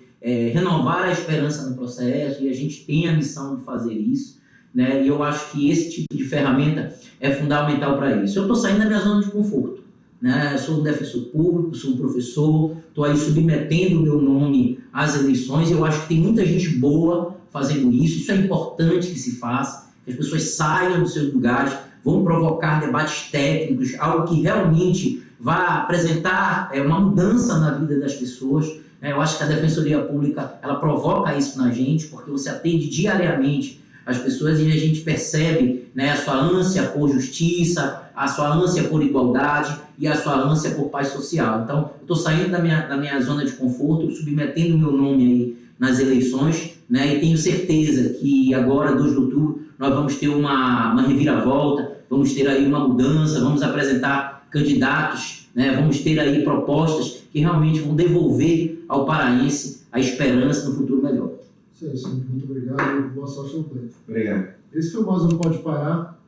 renovar a esperança no processo, e a gente tem a missão de fazer isso, né? E eu acho que esse tipo de ferramenta é fundamental para isso. Eu estou saindo da minha zona de conforto, né? Eu sou um defensor público, sou um professor, estou aí submetendo o meu nome às eleições, e eu acho que tem muita gente boa fazendo isso é importante que se faça, que as pessoas saiam dos seus lugares, vão provocar debates técnicos, algo que realmente vai apresentar uma mudança na vida das pessoas. Eu acho que a Defensoria Pública, ela provoca isso na gente, porque você atende diariamente as pessoas e a gente percebe, né, a sua ânsia por justiça, a sua ânsia por igualdade e a sua ânsia por paz social. Então, eu estou saindo da minha zona de conforto, submetendo o meu nome aí nas eleições, né, e tenho certeza que agora, 2 de outubro, nós vamos ter uma reviravolta, vamos ter aí uma mudança, vamos apresentar candidatos, né, vamos ter aí propostas que realmente vão devolver ao paraense a esperança no futuro melhor. Sim, muito obrigado. Boa sorte no pleito. Obrigado. Esse foi mais um Pode Parar.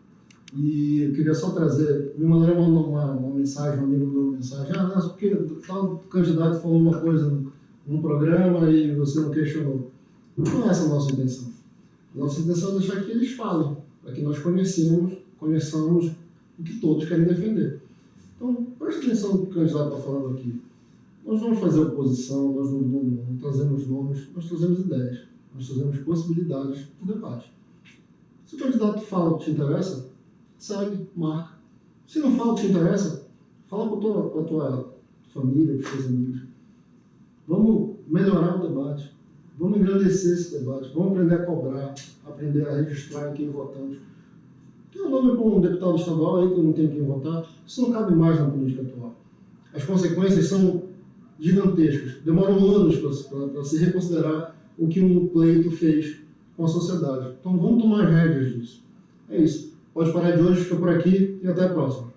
E eu queria só trazer, me mandaram uma mensagem, um amigo mandou uma mensagem, porque tal candidato falou uma coisa num programa e você não questionou. Não é essa a nossa intenção. Nossa intenção é deixar que eles falem, para que nós conheçamos o que todos querem defender. Então, preste atenção no que o candidato está falando aqui. Nós vamos fazer oposição, nós não trazemos nomes, nós trazemos ideias, nós trazemos possibilidades de debate. Se o candidato fala o que te interessa, segue, marca. Se não fala o que te interessa, Fala com a tua família, com os teus amigos. Vamos melhorar o debate. Vamos engrandecer esse debate. Vamos aprender a cobrar, aprender a registrar em quem votamos. Tem um nome para um deputado estadual aí que eu não tenho quem votar. Isso não cabe mais na política atual. As consequências são gigantescas. Demoram anos para se reconsiderar o que um pleito fez com a sociedade. Então vamos tomar as rédeas disso. É isso. Pode parar de hoje, fica por aqui e até a próxima.